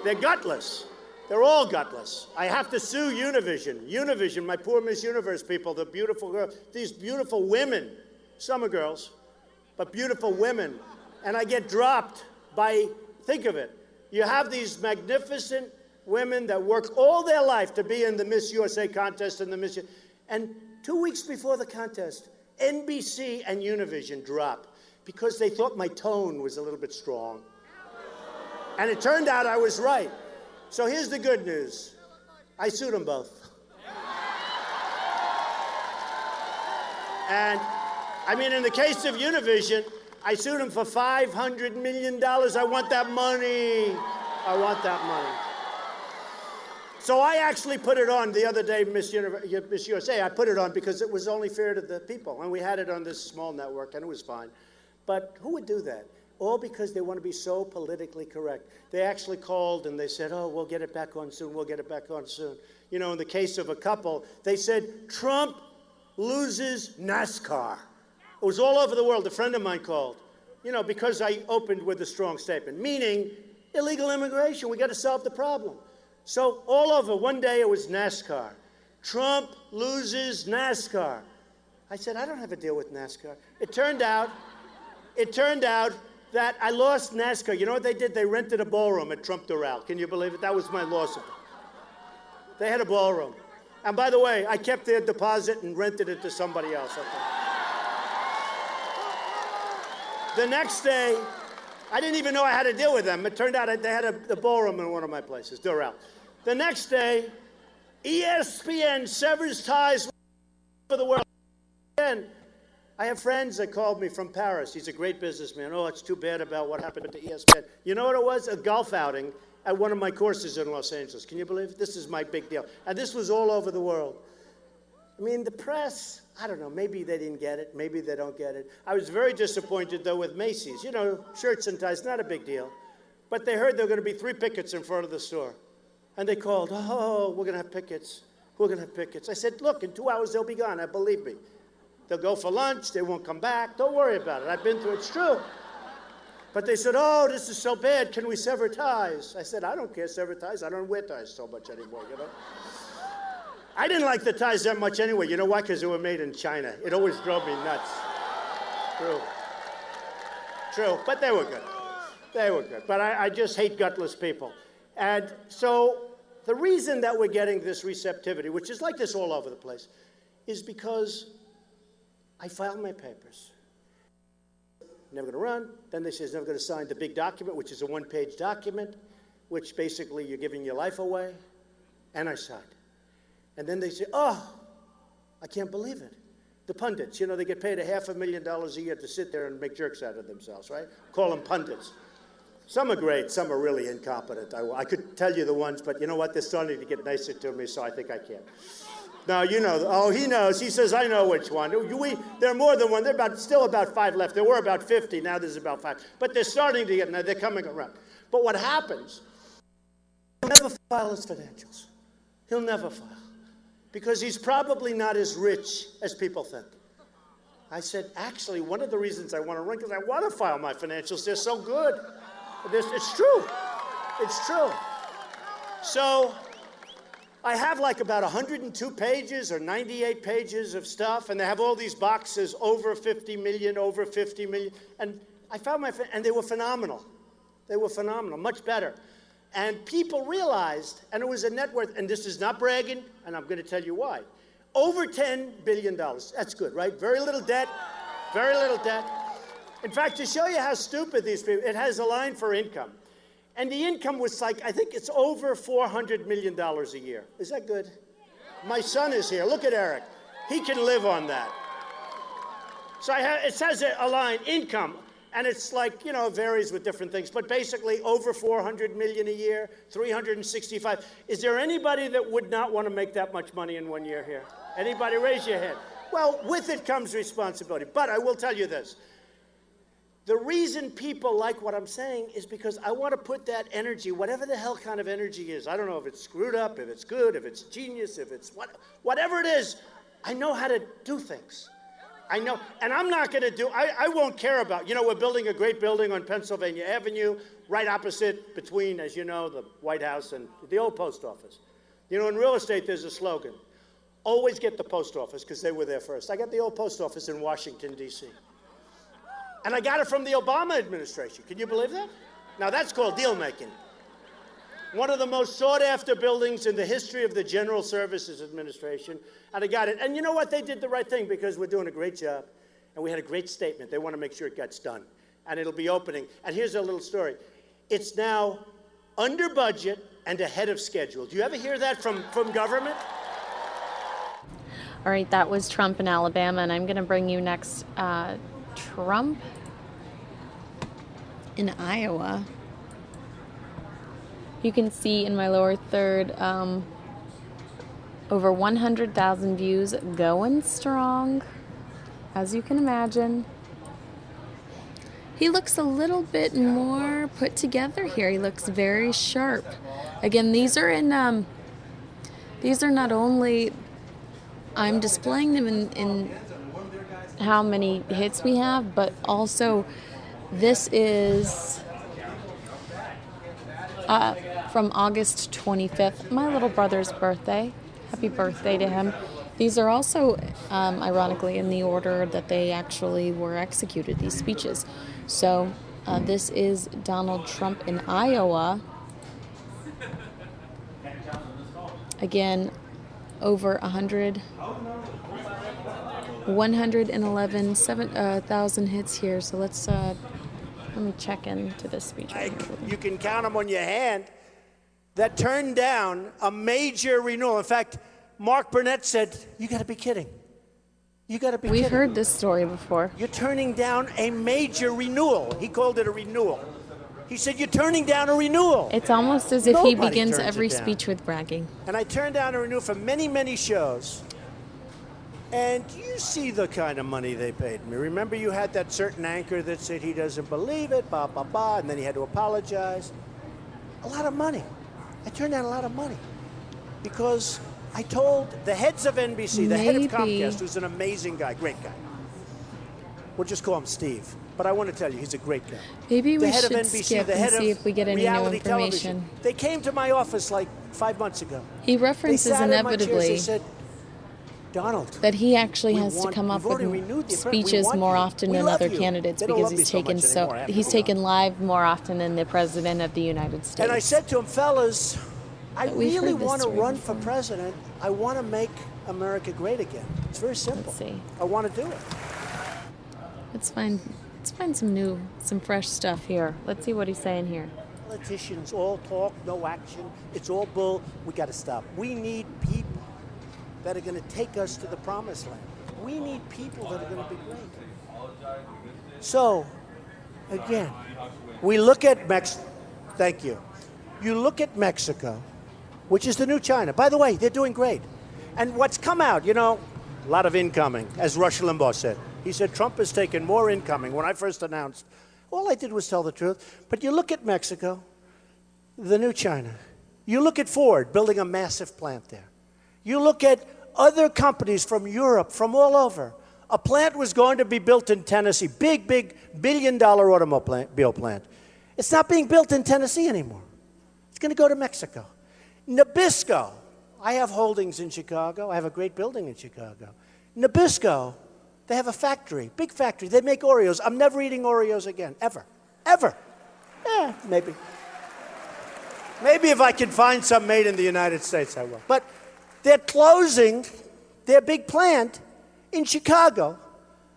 They're gutless. They're all gutless. I have to sue Univision. Univision, my poor Miss Universe people, the beautiful girls, these beautiful women, some are girls, but beautiful women. And I get dropped by, think of it, you have these magnificent women that work all their life to be in the Miss USA contest and the Miss, and 2 weeks before the contest, NBC and Univision drop because they thought my tone was a little bit strong. And it turned out I was right. So here's the good news. I sued them both. And, I mean, in the case of Univision, I sued them for $500 million. I want that money. I want that money. So I actually put it on the other day, Miss USA. I put it on because it was only fair to the people. And we had it on this small network, and it was fine. But who would do that? All because they want to be so politically correct. They actually called and they said, oh, we'll get it back on soon, we'll get it back on soon. You know, in the case of a couple, they said, Trump loses NASCAR. It was all over the world. A friend of mine called, because I opened with a strong statement, meaning illegal immigration. We got to solve the problem. So all over, one day it was NASCAR. Trump loses NASCAR. I said, I don't have a deal with NASCAR. It turned out that I lost NASCAR. You know what they did? They rented a ballroom at Trump Doral. Can you believe it? That was my loss of it. They had a ballroom. And by the way, I kept their deposit and rented it to somebody else. The next day, I didn't even know I had to deal with them. It turned out they had a ballroom in one of my places, Doral. The next day, ESPN severs ties with the world. And I have friends that called me from Paris. He's a great businessman. Oh, it's too bad about what happened to ESPN. You know what it was? A golf outing at one of my courses in Los Angeles. Can you believe it? This is my big deal. And this was all over the world. I mean, the press, I don't know, maybe they didn't get it. Maybe they don't get it. I was very disappointed, though, with Macy's. Shirts and ties, not a big deal. But they heard there were going to be 3 pickets in front of the store. And they called, oh, we're going to have pickets. We're going to have pickets. I said, look, in 2 hours they'll be gone. Believe me. They'll go for lunch. They won't come back. Don't worry about it. I've been through it. It's true. But they said, oh, this is so bad. Can we sever ties? I said, I don't care, sever ties. I don't wear ties so much anymore, I didn't like the ties that much anyway. You know why? Because they were made in China. It always drove me nuts. True. But they were good. They were good. But I just hate gutless people. And so the reason that we're getting this receptivity, which is like this all over the place, is because I filed my papers. Never going to run. Then they say he's never going to sign the big document, which is a 1-page document, which basically you're giving your life away. And I signed. And then they say, oh, I can't believe it. The pundits, they get paid $500,000 a year to sit there and make jerks out of themselves, right? Call them pundits. Some are great. Some are really incompetent. I could tell you the ones, but you know what? They're starting to get nicer to me, so I think I can. Now, oh, he knows. He says, I know which one. There are more than one. There are still about 5 left. There were about 50. Now there's about 5. But they're starting to get, now they're coming around. But what happens, he'll never file his financials. He'll never file. Because he's probably not as rich as people think. I said, actually, one of the reasons I want to run, because I want to file my financials. They're so good. It's true. It's true. So I have like about 102 pages or 98 pages of stuff, and they have all these boxes, over 50 million, over 50 million. And I found and they were phenomenal. They were phenomenal, much better. And people realized, and it was a net worth, and this is not bragging, and I'm going to tell you why. Over $10 billion. That's good, right? Very little debt. Very little debt. In fact, to show you how stupid these people, it has a line for income. And the income was like, I think it's over $400 million a year. Is that good? My son is here. Look at Eric. He can live on that. So it says a line, income. And it's like, it varies with different things. But basically, over $400 million a year, 365. Is there anybody that would not want to make that much money in 1 year here? Anybody? Raise your hand. Well, with it comes responsibility. But I will tell you this. The reason people like what I'm saying is because I want to put that energy, whatever the hell kind of energy is. I don't know if it's screwed up, if it's good, if it's genius, if it's whatever it is. I know how to do things. I know, and I'm not going to I won't care about, we're building a great building on Pennsylvania Avenue, right opposite between, as you know, the White House and the old post office. In real estate, there's a slogan, always get the post office, because they were there first. I got the old post office in Washington, D.C. And I got it from the Obama administration. Can you believe that? Now, that's called deal-making. One of the most sought-after buildings in the history of the General Services Administration. And I got it. And you know what? They did the right thing, because we're doing a great job. And we had a great statement. They want to make sure it gets done. And it'll be opening. And here's a little story. It's now under budget and ahead of schedule. Do you ever hear that from government? All right, that was Trump in Alabama. And I'm going to bring you next Trump in Iowa. You can see in my lower third, over 100,000 views, going strong, as you can imagine. He looks a little bit more put together here. He looks very sharp. Again, these are not only I'm displaying them in how many hits we have, but also this is from August 25th, my little brother's birthday. Happy birthday to him. These are also, ironically, in the order that they actually were executed, these speeches. So this is Donald Trump in Iowa. Again, over 111,000 hits here. So let me check into this speech. You can count them on your hand. That turned down a major renewal. In fact, Mark Burnett said, "You got to be kidding. You got to be kidding." We've heard this story before. You're turning down a major renewal. He called it a renewal. He said, "You're turning down a renewal." It's almost as if he Nobody begins turns every it down. speech with bragging. And I turned down a renewal for many, many shows. And you see the kind of money they paid me. Remember, you had that certain anchor that said he doesn't believe it, blah, blah, blah, and then he had to apologize. A lot of money. I turned down a lot of money because I told the heads of NBC, the head of Comcast, who's an amazing guy, great guy. We'll just call him Steve. But I want to tell you, he's a great guy. Maybe The we head of should NBC, skip the and head see of if we get any new reality information. television. They came to my office like 5 months ago. He references They sat in my chairs, inevitably they said, "Donald, that he actually has to come up we've already with renewed the event. speeches We want more you. often We than love other you." candidates They don't because love me he's so taken much anymore. I have he's to taken live more often than the president of the United States. And I said to him, fellas, I But we've really heard this want to story run before. for president. I want to make America great again. It's very simple. Let's see. I want to do it. Let's find some fresh stuff here. Let's see what he's saying here. Politicians all talk, no action. It's all bull. We got to stop. We need people that are going to take us to the promised land. We need people that are going to be great. So, again, we look at Mexico. Thank you. You look at Mexico, which is the new China. By the way, they're doing great. And what's come out, a lot of incoming, as Rush Limbaugh said. He said Trump has taken more incoming. When I first announced, all I did was tell the truth. But you look at Mexico, the new China. You look at Ford building a massive plant there. You look at other companies from Europe, from all over. A plant was going to be built in Tennessee, big billion-dollar automobile plant. It's not being built in Tennessee anymore. It's going to go to Mexico. Nabisco. I have holdings in Chicago. I have a great building in Chicago. Nabisco, they have a factory, big factory. They make Oreos. I'm never eating Oreos again, ever. Ever. Maybe. Maybe if I can find some made in the United States, I will. But they're closing their big plant in Chicago,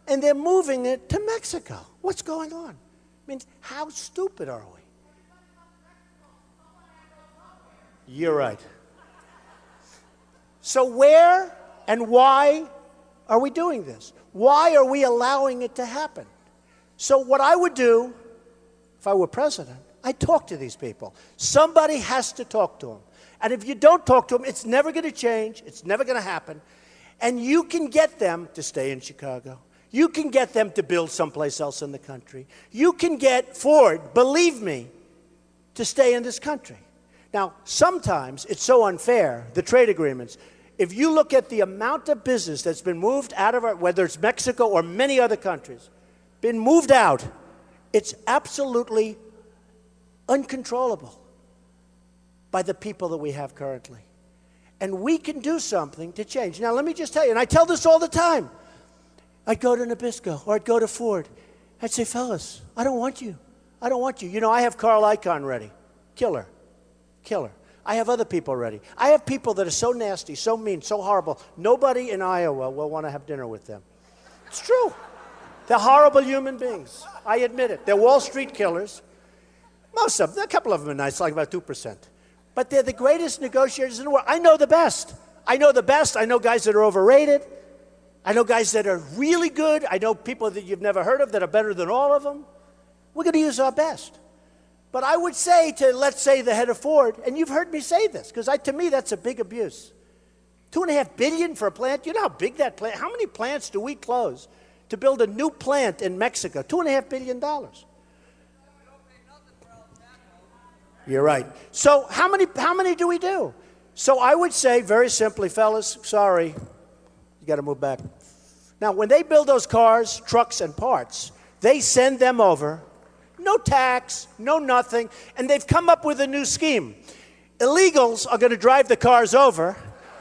and they're moving it to Mexico. What's going on? I mean, how stupid are we? You're right. So where and why are we doing this? Why are we allowing it to happen? So what I would do, if I were president, I'd talk to these people. Somebody has to talk to them. And if you don't talk to them, it's never going to change. It's never going to happen. And you can get them to stay in Chicago. You can get them to build someplace else in the country. You can get Ford, believe me, to stay in this country. Now, sometimes it's so unfair, the trade agreements. If you look at the amount of business that's been moved out of whether it's Mexico or many other countries, been moved out, it's absolutely uncontrollable by the people that we have currently. And we can do something to change. Now, let me just tell you, and I tell this all the time. I'd go to Nabisco or I'd go to Ford. I'd say, fellas, I don't want you. I don't want you. I have Carl Icahn ready. Killer. I have other people ready. I have people that are so nasty, so mean, so horrible. Nobody in Iowa will want to have dinner with them. It's true. They're horrible human beings. I admit it. They're Wall Street killers. Most of them, a couple of them are nice, like about 2%. But they're the greatest negotiators in the world. I know the best. I know guys that are overrated. I know guys that are really good. I know people that you've never heard of that are better than all of them. We're going to use our best. But I would say to, let's say, the head of Ford, and you've heard me say this, because to me that's a big abuse. $2.5 billion for a plant. You know how big that plant? How many plants do we close to build a new plant in Mexico? $2.5 billion. You're right. So how many do we do? So I would say, very simply, fellas, sorry, You got to move back. Now, when they build those cars, trucks, and parts, they send them over. No tax, no nothing. And they've come up with a new scheme. Illegals are going to drive the cars over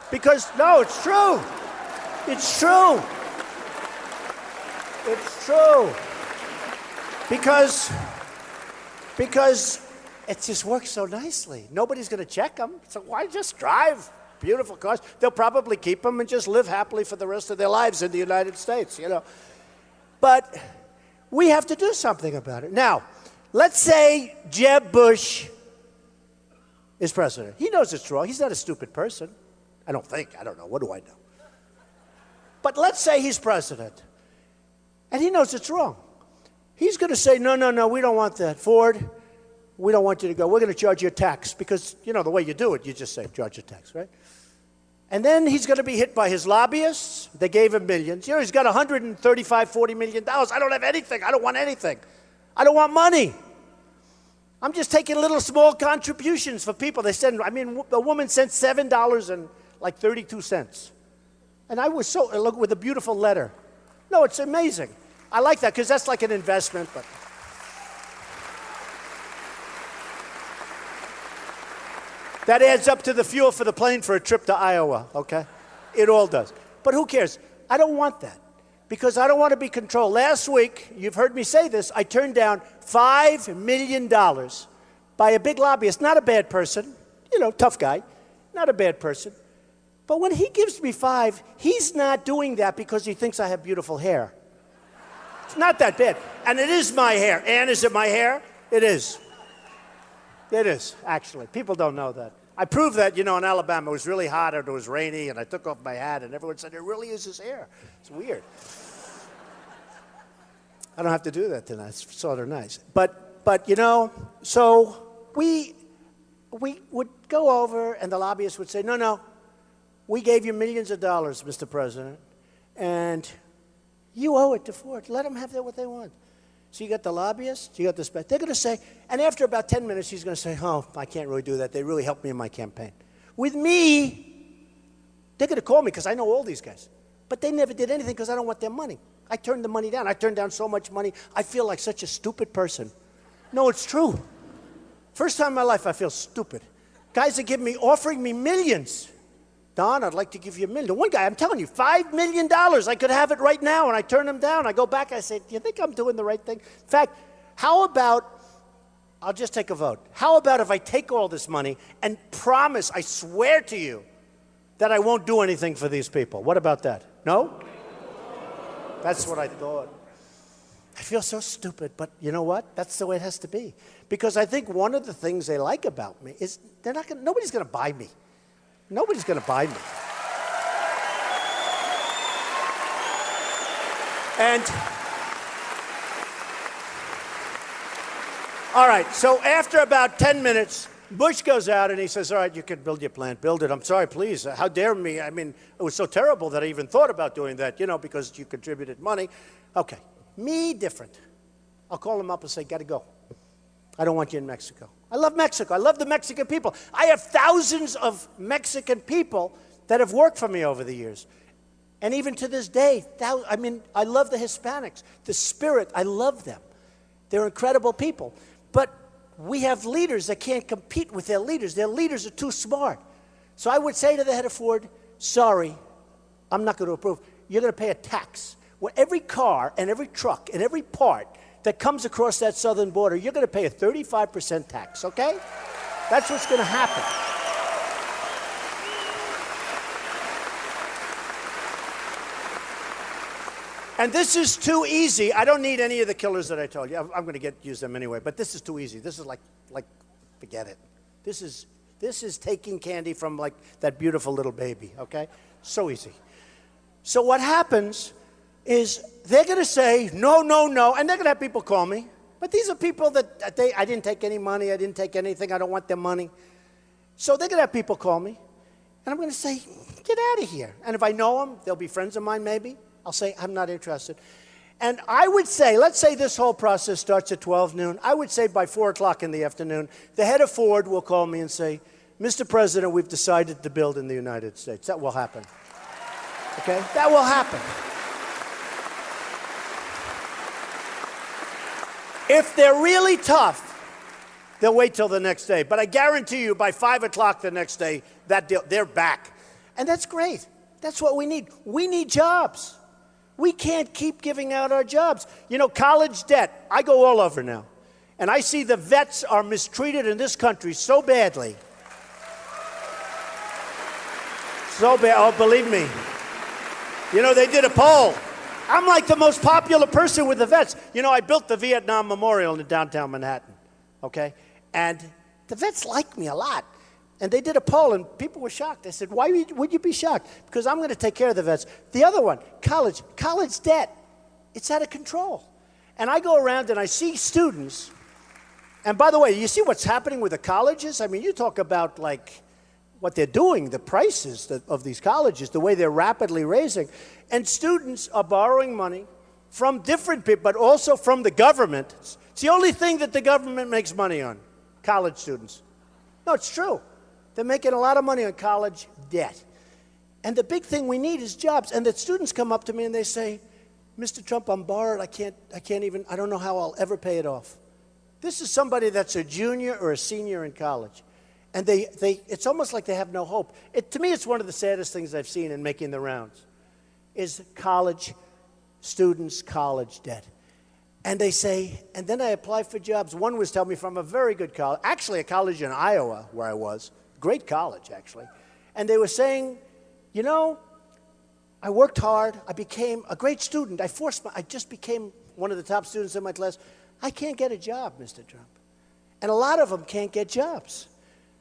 because, no, it's true. It's true. It's true. Because it just works so nicely. Nobody's going to check them. So why just drive beautiful cars? They'll probably keep them and just live happily for the rest of their lives in the United States, you know. But we have to do something about it. Now, let's say Jeb Bush is president. He knows it's wrong. He's not a stupid person. I don't think. I don't know. What do I know? But let's say he's president, and he knows it's wrong. He's going to say, no, no, no, we don't want that. Ford, we don't want you to go. We're going to charge you a tax because, you know, the way you do it, you just say, charge a tax, right? And then he's going to be hit by his lobbyists. They gave him millions. You know, he's got $135, $40 million. I don't have anything. I don't want anything. I don't want money. I'm just taking little small contributions for people. They send, I mean, the woman sent $7.32. And I was so, look, with a beautiful letter. No, it's amazing. I like that because that's like an investment, but. That adds up to the fuel for the plane for a trip to Iowa, okay? It all does. But who cares? I don't want that because I don't want to be controlled. Last week, you've heard me say this, I turned down $5 million by a big lobbyist. Not a bad person, you know, tough guy, not a bad person. But when he gives me $5, he's not doing that because he thinks I have beautiful hair. It's not that bad. And it is my hair. Ann, is it my hair? It is. It is, actually. People don't know that. I proved that, you know, in Alabama. It was really hot and it was rainy, and I took off my hat, and everyone said, it really is his hair. It's weird. I don't have to do that tonight. It's sort of nice. But you know, so we would go over, and the lobbyists would say, no, no, we gave you millions of dollars, Mr. President, and you owe it to Ford. Let them have what they want. So you got the lobbyists, you got the they're going to say, and after about 10 minutes, he's going to say, oh, I can't really do that. They really helped me in my campaign. With me, they're going to call me because I know all these guys. But they never did anything because I don't want their money. I turned the money down. I turned down so much money. I feel like such a stupid person. No, it's true. First time in my life I feel stupid. Guys are offering me millions. Don, I'd like to give you $1 million. One guy, I'm telling you, $5 million. I could have it right now, and I turn him down. I go back, I say, do you think I'm doing the right thing? In fact, how about, I'll just take a vote. How about if I take all this money and promise, I swear to you, that I won't do anything for these people? What about that? No? That's what I thought. I feel so stupid, but you know what? That's the way it has to be. Because I think one of the things they like about me is nobody's going to buy me. Nobody's going to buy me. And, all right, so after about 10 minutes, Bush goes out and he says, all right, you can build your plant, build it. I'm sorry, please. How dare me? I mean, it was so terrible that I even thought about doing that, you know, because you contributed money. Okay, me, different. I'll call him up and say, got to go. I don't want you in Mexico. I love Mexico. I love the Mexican people. I have thousands of Mexican people that have worked for me over the years. And even to this day, I mean, I love the Hispanics. The spirit, I love them. They're incredible people. But we have leaders that can't compete with their leaders. Their leaders are too smart. So I would say to the head of Ford, sorry, I'm not going to approve. You're going to pay a tax. Where every car and every truck and every part that comes across that southern border, you're going to pay a 35% tax, okay? That's what's going to happen. And this is too easy. I don't need any of the killers that I told you. I'm going to use them anyway, but this is too easy. This is like forget it. This is taking candy from like that beautiful little baby, okay? So easy. So what happens is they're going to say, no, no, no, and they're going to have people call me. But these are people that I didn't take any money, I didn't take anything, I don't want their money. So they're going to have people call me, and I'm going to say, get out of here. And if I know them, they'll be friends of mine maybe. I'll say, I'm not interested. And I would say, let's say this whole process starts at 12 noon. I would say by 4 o'clock in the afternoon, the head of Ford will call me and say, Mr. President, we've decided to build in the United States. That will happen. Okay? That will happen. If they're really tough, they'll wait till the next day. But I guarantee you by 5 o'clock the next day, they're back. And that's great. That's what we need. We need jobs. We can't keep giving out our jobs. You know, college debt, I go all over now. And I see the vets are mistreated in this country so badly. So bad. Oh, believe me. You know, they did a poll. I'm like the most popular person with the vets. You know, I built the Vietnam Memorial in downtown Manhattan, okay? And the vets like me a lot. And they did a poll, and people were shocked. They said, why would you be shocked? Because I'm going to take care of the vets. The other one, college debt, it's out of control. And I go around and I see students. And by the way, you see what's happening with the colleges? I mean, you talk about, like, what they're doing, the prices of these colleges, the way they're rapidly raising. And students are borrowing money from different people, but also from the government. It's the only thing that the government makes money on, college students. No, it's true. They're making a lot of money on college debt. And the big thing we need is jobs. And the students come up to me and they say, Mr. Trump, I'm borrowed. I don't know how I'll ever pay it off. This is somebody that's a junior or a senior in college. And it's almost like they have no hope. To me, it's one of the saddest things I've seen in making the rounds, is college students' college debt. And they say, and then I apply for jobs. One was telling me from a very good college, actually a college in Iowa where I was, great college actually. And they were saying, you know, I worked hard. I became a great student. I just became one of the top students in my class. I can't get a job, Mr. Trump. And a lot of them can't get jobs.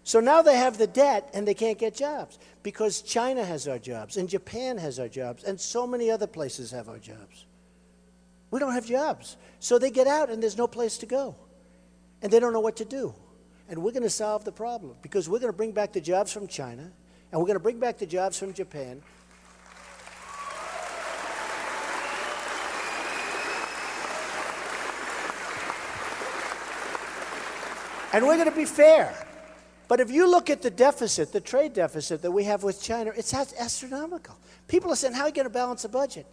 So now they have the debt and they can't get jobs because China has our jobs and Japan has our jobs and so many other places have our jobs. We don't have jobs. So they get out and there's no place to go. And they don't know what to do. And we're going to solve the problem because we're going to bring back the jobs from China and we're going to bring back the jobs from Japan. And we're going to be fair. But if you look at the deficit, the trade deficit that we have with China, it's astronomical. People are saying, how are you going to balance the budget?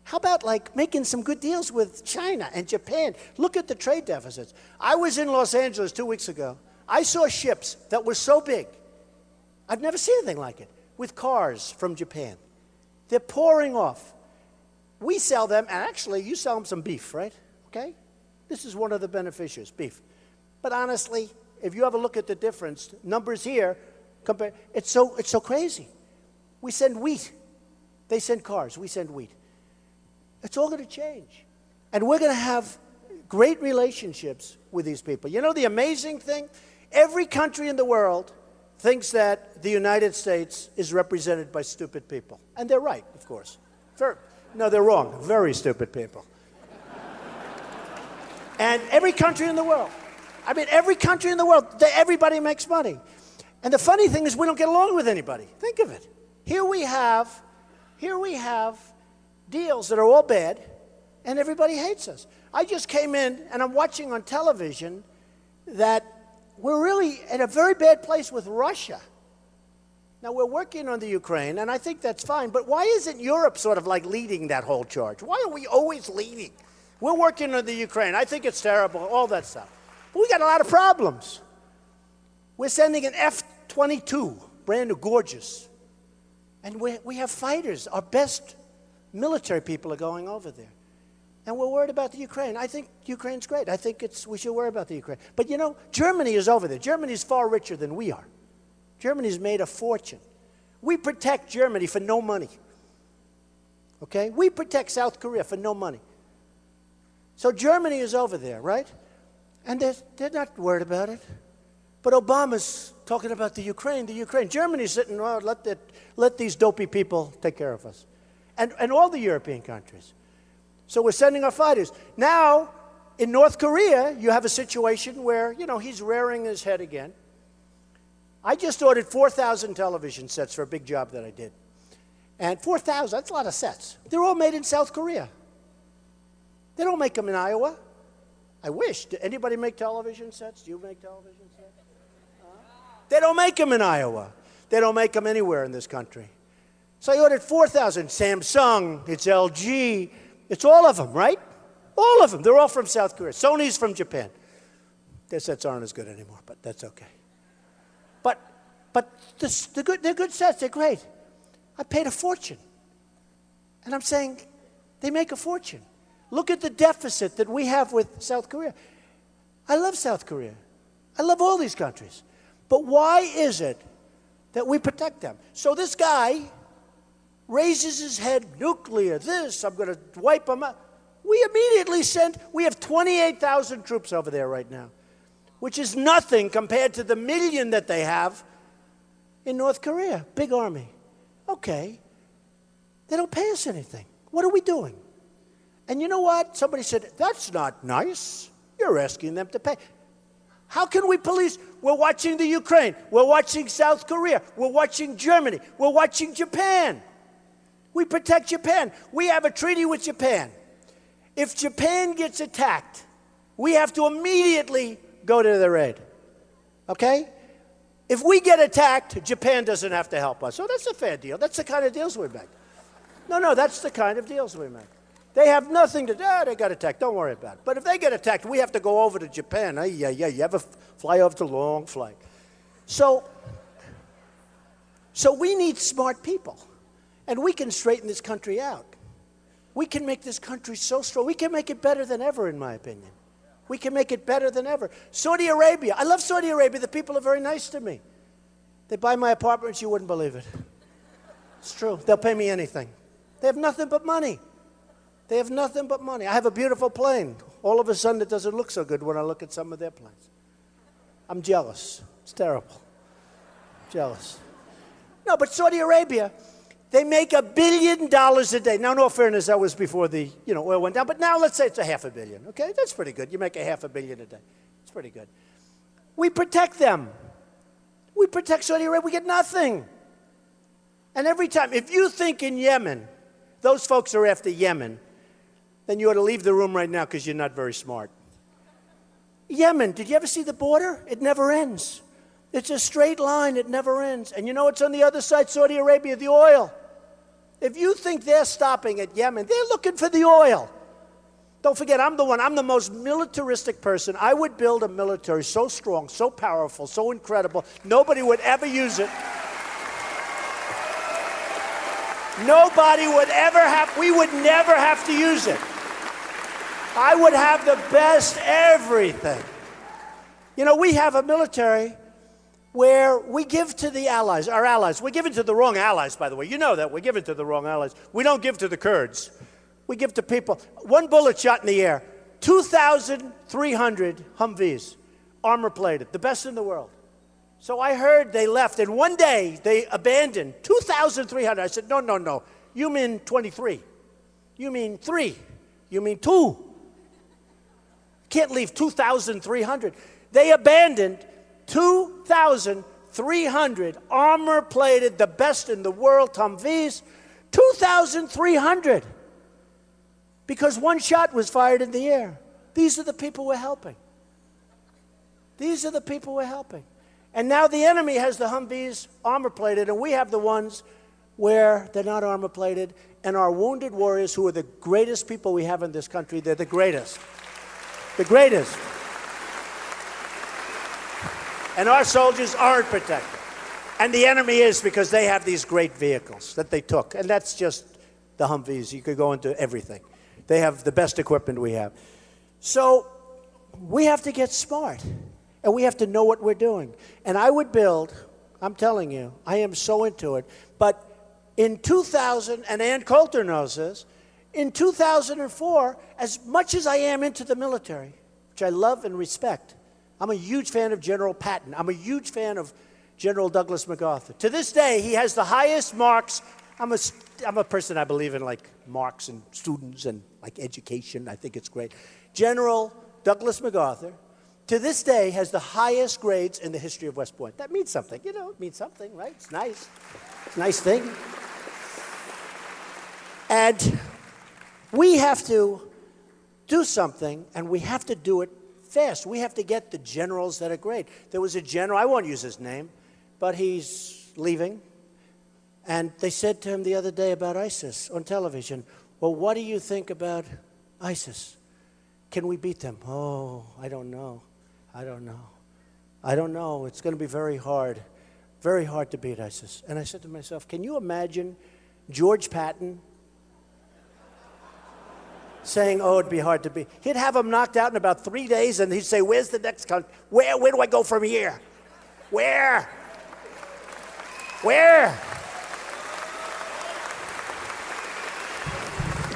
How about, like, making some good deals with China and Japan? Look at the trade deficits. I was in Los Angeles 2 weeks ago. I saw ships that were so big. I've never seen anything like it, with cars from Japan. They're pouring off. We sell them, and actually, you sell them some beef, right? Okay? This is one of the beneficiaries, beef. But honestly, if you ever look at the difference, numbers here, it's so crazy. We send wheat. They send cars. We send wheat. It's all going to change. And we're going to have great relationships with these people. You know the amazing thing? Every country in the world thinks that the United States is represented by stupid people. And they're right, of course. No, they're wrong. Very stupid people. And every country in the world. I mean, every country in the world, everybody makes money. And the funny thing is we don't get along with anybody. Think of it. Here we have deals that are all bad, and everybody hates us. I just came in, and I'm watching on television that we're really in a very bad place with Russia. Now, we're working on the Ukraine, and I think that's fine, but why isn't Europe sort of like leading that whole charge? Why are we always leading? We're working on the Ukraine. I think it's terrible, all that stuff. But we got a lot of problems. We're sending an F-22, brand new, gorgeous. And we have fighters. Our best military people are going over there. And we're worried about the Ukraine. I think Ukraine's great. I think we should worry about the Ukraine. But you know, Germany is over there. Germany's far richer than we are. Germany's made a fortune. We protect Germany for no money. Okay? We protect South Korea for no money. So Germany is over there, right? And they're not worried about it. But Obama's talking about the Ukraine. Germany's sitting, oh, let these dopey people take care of us. And all the European countries. So we're sending our fighters. Now, in North Korea, you have a situation where, you know, he's rearing his head again. I just ordered 4,000 television sets for a big job that I did. And 4,000, that's a lot of sets. They're all made in South Korea. They don't make them in Iowa. I wish. Do anybody make television sets? Do you make television sets? They don't make them in Iowa. They don't make them anywhere in this country. So I ordered 4,000. Samsung, it's LG, it's all of them, right? All of them. They're all from South Korea. Sony's from Japan. Their sets aren't as good anymore, but that's okay. But they're good sets. They're great. I paid a fortune. And I'm saying they make a fortune. Look at the deficit that we have with South Korea. I love South Korea. I love all these countries. But why is it that we protect them? So this guy raises his head, nuclear, this, I'm going to wipe them out. We immediately we have 28,000 troops over there right now, which is nothing compared to the million that they have in North Korea. Big army. Okay. They don't pay us anything. What are we doing? And you know what? Somebody said, that's not nice. You're asking them to pay. How can we police? We're watching the Ukraine. We're watching South Korea. We're watching Germany. We're watching Japan. We protect Japan. We have a treaty with Japan. If Japan gets attacked, we have to immediately go to their aid. Okay? If we get attacked, Japan doesn't have to help us. So that's a fair deal. That's the kind of deals we make. No, that's the kind of deals we make. They have nothing to do. They got attacked. Don't worry about it. But if they get attacked, we have to go over to Japan. Yeah. You have a fly over, it's a long flight. So we need smart people. And we can straighten this country out. We can make this country so strong. We can make it better than ever, in my opinion. We can make it better than ever. Saudi Arabia. I love Saudi Arabia. The people are very nice to me. They buy my apartments, you wouldn't believe it. It's true. They'll pay me anything. They have nothing but money. They have nothing but money. I have a beautiful plane. All of a sudden, it doesn't look so good when I look at some of their planes. I'm jealous. It's terrible. Jealous. No, but Saudi Arabia, they make $1 billion a day. Now, in all fairness, that was before the oil went down. But now, let's say it's $500 million. Okay, that's pretty good. You make $500 million a day. It's pretty good. We protect them. We protect Saudi Arabia. We get nothing. And every time, if you think in Yemen, those folks are after Yemen, then you ought to leave the room right now because you're not very smart. Yemen, did you ever see the border? It never ends. It's a straight line. It never ends. And you know what's on the other side? Saudi Arabia, the oil. If you think they're stopping at Yemen, they're looking for the oil. Don't forget, I'm the most militaristic person. I would build a military so strong, so powerful, so incredible, nobody would ever use it. Nobody would we would never have to use it. I would have the best everything. You know, we have a military where we give to the allies, our allies. We're giving to the wrong allies, by the way. You know that. We're giving to the wrong allies. We don't give to the Kurds. We give to people. One bullet shot in the air, 2,300 Humvees, armor-plated, the best in the world. So I heard they left, and one day they abandoned 2,300. I said, no. You mean 23. You mean 3. You mean 2. Can't leave 2,300. They abandoned 2,300 armor-plated, the best in the world, Humvees, 2,300. Because one shot was fired in the air. These are the people we're helping. These are the people we're helping. And now the enemy has the Humvees armor-plated, and we have the ones where they're not armor-plated, and our wounded warriors, who are the greatest people we have in this country, they're the greatest. The greatest. And our soldiers aren't protected. And the enemy is, because they have these great vehicles that they took. And that's just the Humvees. You could go into everything. They have the best equipment we have. So we have to get smart. And we have to know what we're doing. And I would build, I'm telling you, I am so into it. But in 2000, and Ann Coulter knows this, in 2004, as much as I am into the military, which I love and respect, I'm a huge fan of General Patton. I'm a huge fan of General Douglas MacArthur. To this day, he has the highest marks. I'm a person, I believe in like marks and students and like education. I think it's great. General Douglas MacArthur, to this day, has the highest grades in the history of West Point. That means something. You know, it means something, right? It's nice. It's a nice thing. And we have to do something, and we have to do it fast. We have to get the generals that are great. There was a general, I won't use his name, but he's leaving. And they said to him the other day about ISIS on television, well, what do you think about ISIS? Can we beat them? Oh, I don't know. I don't know. I don't know. It's going to be very hard to beat ISIS. And I said to myself, can you imagine George Patton saying, oh, it'd be hard to beat? He'd have them knocked out in about 3 days, and he'd say, where's the next country? Where do I go from here? Where?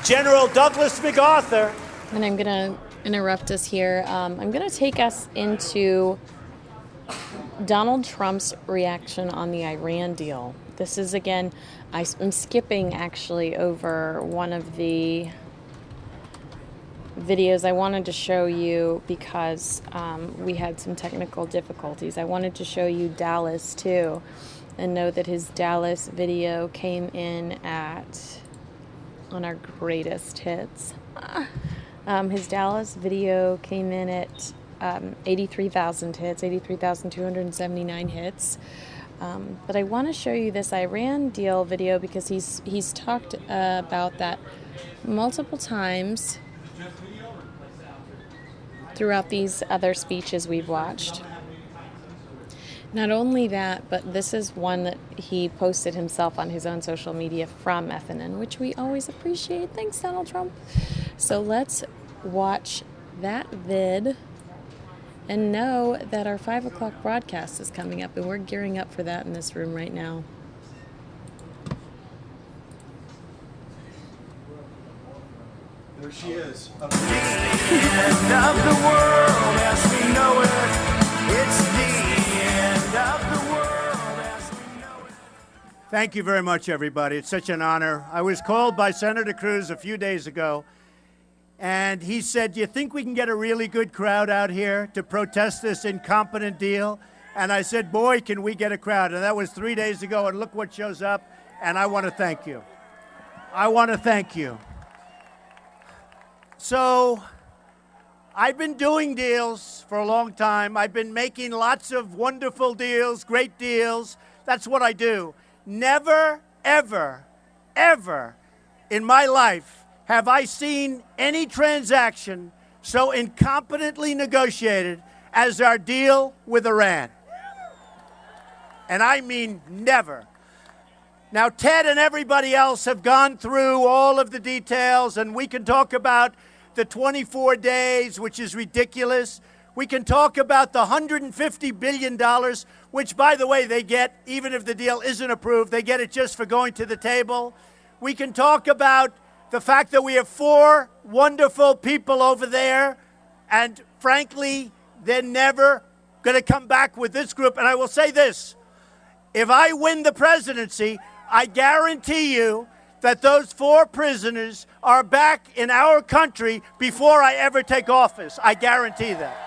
General Douglas MacArthur. And I'm going to interrupt us here. I'm going to take us into Donald Trump's reaction on the Iran deal. This is, again, I'm skipping actually over one of the videos I wanted to show you because we had some technical difficulties. I wanted to show you Dallas too, and know that his Dallas video came in on our greatest hits. His Dallas video came in at 83,000 hits, 83,279 hits. But I want to show you this Iran deal video because he's talked about that multiple times throughout these other speeches we've watched. Not only that, but this is one that he posted himself on his own social media from FNN, which we always appreciate. Thanks, Donald Trump. So let's watch that vid and know that our 5 o'clock broadcast is coming up, and we're gearing up for that in this room right now. There she is. End of the world as we know it. It's the end of the world as we know it. Thank you very much, everybody. It's such an honor. I was called by Senator Cruz a few days ago, and he said, do you think we can get a really good crowd out here to protest this incompetent deal? And I said, boy, can we get a crowd. And that was 3 days ago, and look what shows up. And I want to thank you. I want to thank you. So I've been doing deals for a long time. I've been making lots of wonderful deals, great deals. That's what I do. Never, ever, ever in my life have I seen any transaction so incompetently negotiated as our deal with Iran. And I mean never. Now, Ted and everybody else have gone through all of the details, and we can talk about the 24 days, which is ridiculous. We can talk about the $150 billion, which, by the way, they get, even if the deal isn't approved, they get it just for going to the table. We can talk about the fact that we have 4 wonderful people over there, and frankly, they're never going to come back with this group. And I will say this, if I win the presidency, I guarantee you that those 4 prisoners are back in our country before I ever take office. I guarantee that.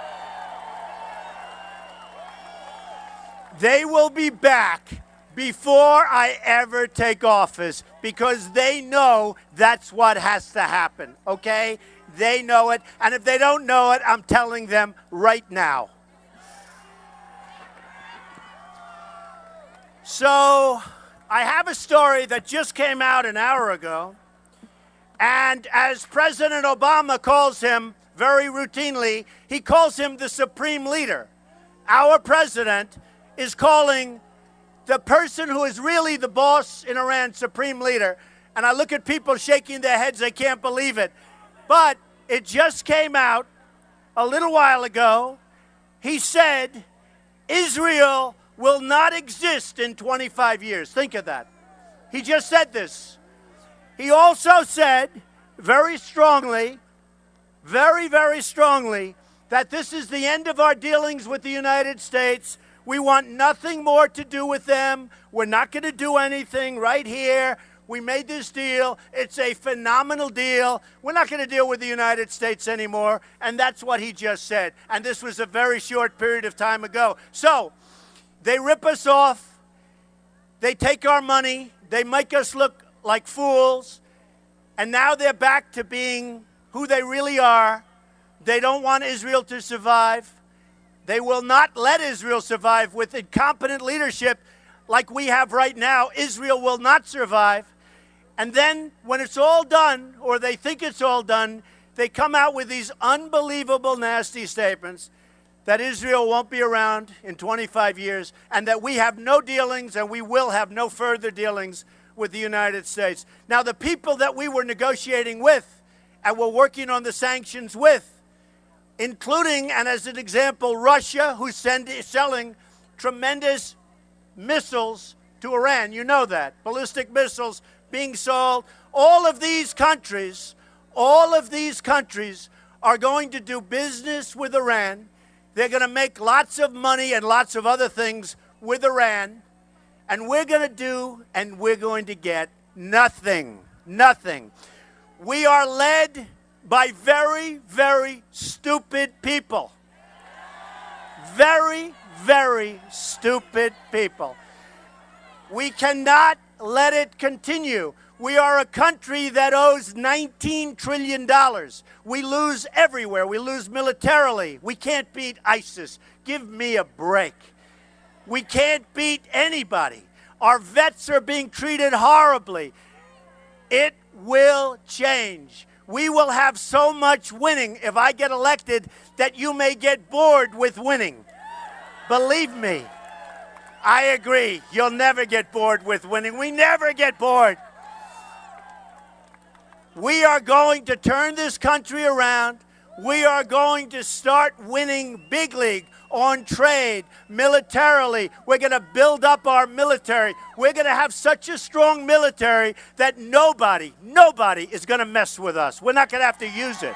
They will be back before I ever take office because they know that's what has to happen, okay? They know it, and if they don't know it, I'm telling them right now. So I have a story that just came out an hour ago, and as President Obama calls him very routinely, he calls him the supreme leader. Our president is calling the person who is really the boss in Iran supreme leader. And I look at people shaking their heads, they can't believe it. But it just came out a little while ago. He said Israel will not exist in 25 years. Think of that. He just said this. He also said very strongly, very, very strongly, that this is the end of our dealings with the United States. We want nothing more to do with them. We're not going to do anything right here. We made this deal. It's a phenomenal deal. We're not going to deal with the United States anymore. And that's what he just said. And this was a very short period of time ago. So they rip us off. They take our money. They make us look like fools. And now they're back to being who they really are. They don't want Israel to survive. They will not let Israel survive with incompetent leadership. like we have right now, Israel will not survive. And then when it's all done, or they think it's all done, they come out with these unbelievable, nasty statements that Israel won't be around in 25 years and that we have no dealings and we will have no further dealings with the United States. Now, the people that we were negotiating with and were working on the sanctions with, including, and as an example, Russia, who's selling tremendous missiles to Iran. You know that. Ballistic missiles being sold. All of these countries are going to do business with Iran. They're going to make lots of money and lots of other things with Iran. And we're going to do and we're going to get nothing. Nothing. We are led by very, very stupid people. Very, very stupid people. We cannot let it continue. We are a country that owes $19 trillion. We lose everywhere. We lose militarily. We can't beat ISIS. Give me a break. We can't beat anybody. Our vets are being treated horribly. It will change. We will have so much winning if I get elected that you may get bored with winning. Believe me, I agree. You'll never get bored with winning. We never get bored. We are going to turn this country around. We are going to start winning big league on trade, militarily. We're going to build up our military. We're going to have such a strong military that nobody is going to mess with us. We're not going to have to use it.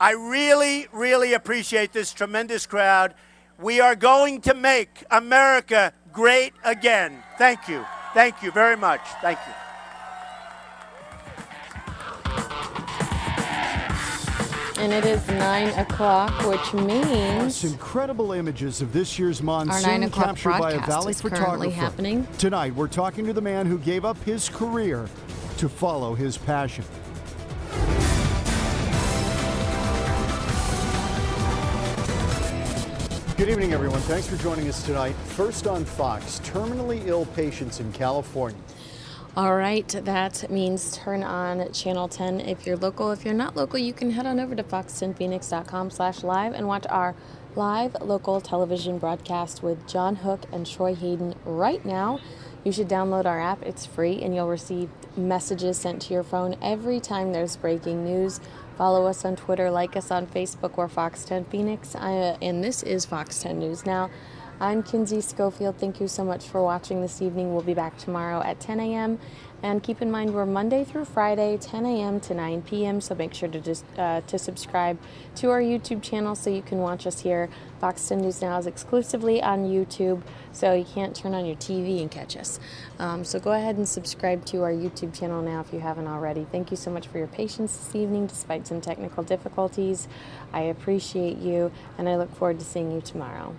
I really, really appreciate this tremendous crowd. We are going to make America great again. Thank you. Thank you very much. Thank you. And it is 9 o'clock, which means incredible images of this year's our monsoon 9 o'clock captured by a broadcast valley is currently photographer. happening. Tonight, we're talking to the man who gave up his career to follow his passion. Good evening, everyone. Thanks for joining us tonight. First on Fox, terminally ill patients in California. All right, that means turn on Channel 10 if you're local. If you're not local, you can head on over to fox10phoenix.com/live and watch our live local television broadcast with John Hook and Troy Hayden right now. You should download our app. It's free, and you'll receive messages sent to your phone every time there's breaking news. Follow us on Twitter, like us on Facebook. We're Fox 10 Phoenix, and this is Fox 10 News Now. I'm Kinsey Schofield. Thank you so much for watching this evening. We'll be back tomorrow at 10 a.m. And keep in mind, we're Monday through Friday, 10 a.m. to 9 p.m. So make sure to subscribe to our YouTube channel so you can watch us here. Fox 10 News Now is exclusively on YouTube, so you can't turn on your TV and catch us. So go ahead and subscribe to our YouTube channel now if you haven't already. Thank you so much for your patience this evening, despite some technical difficulties. I appreciate you, and I look forward to seeing you tomorrow.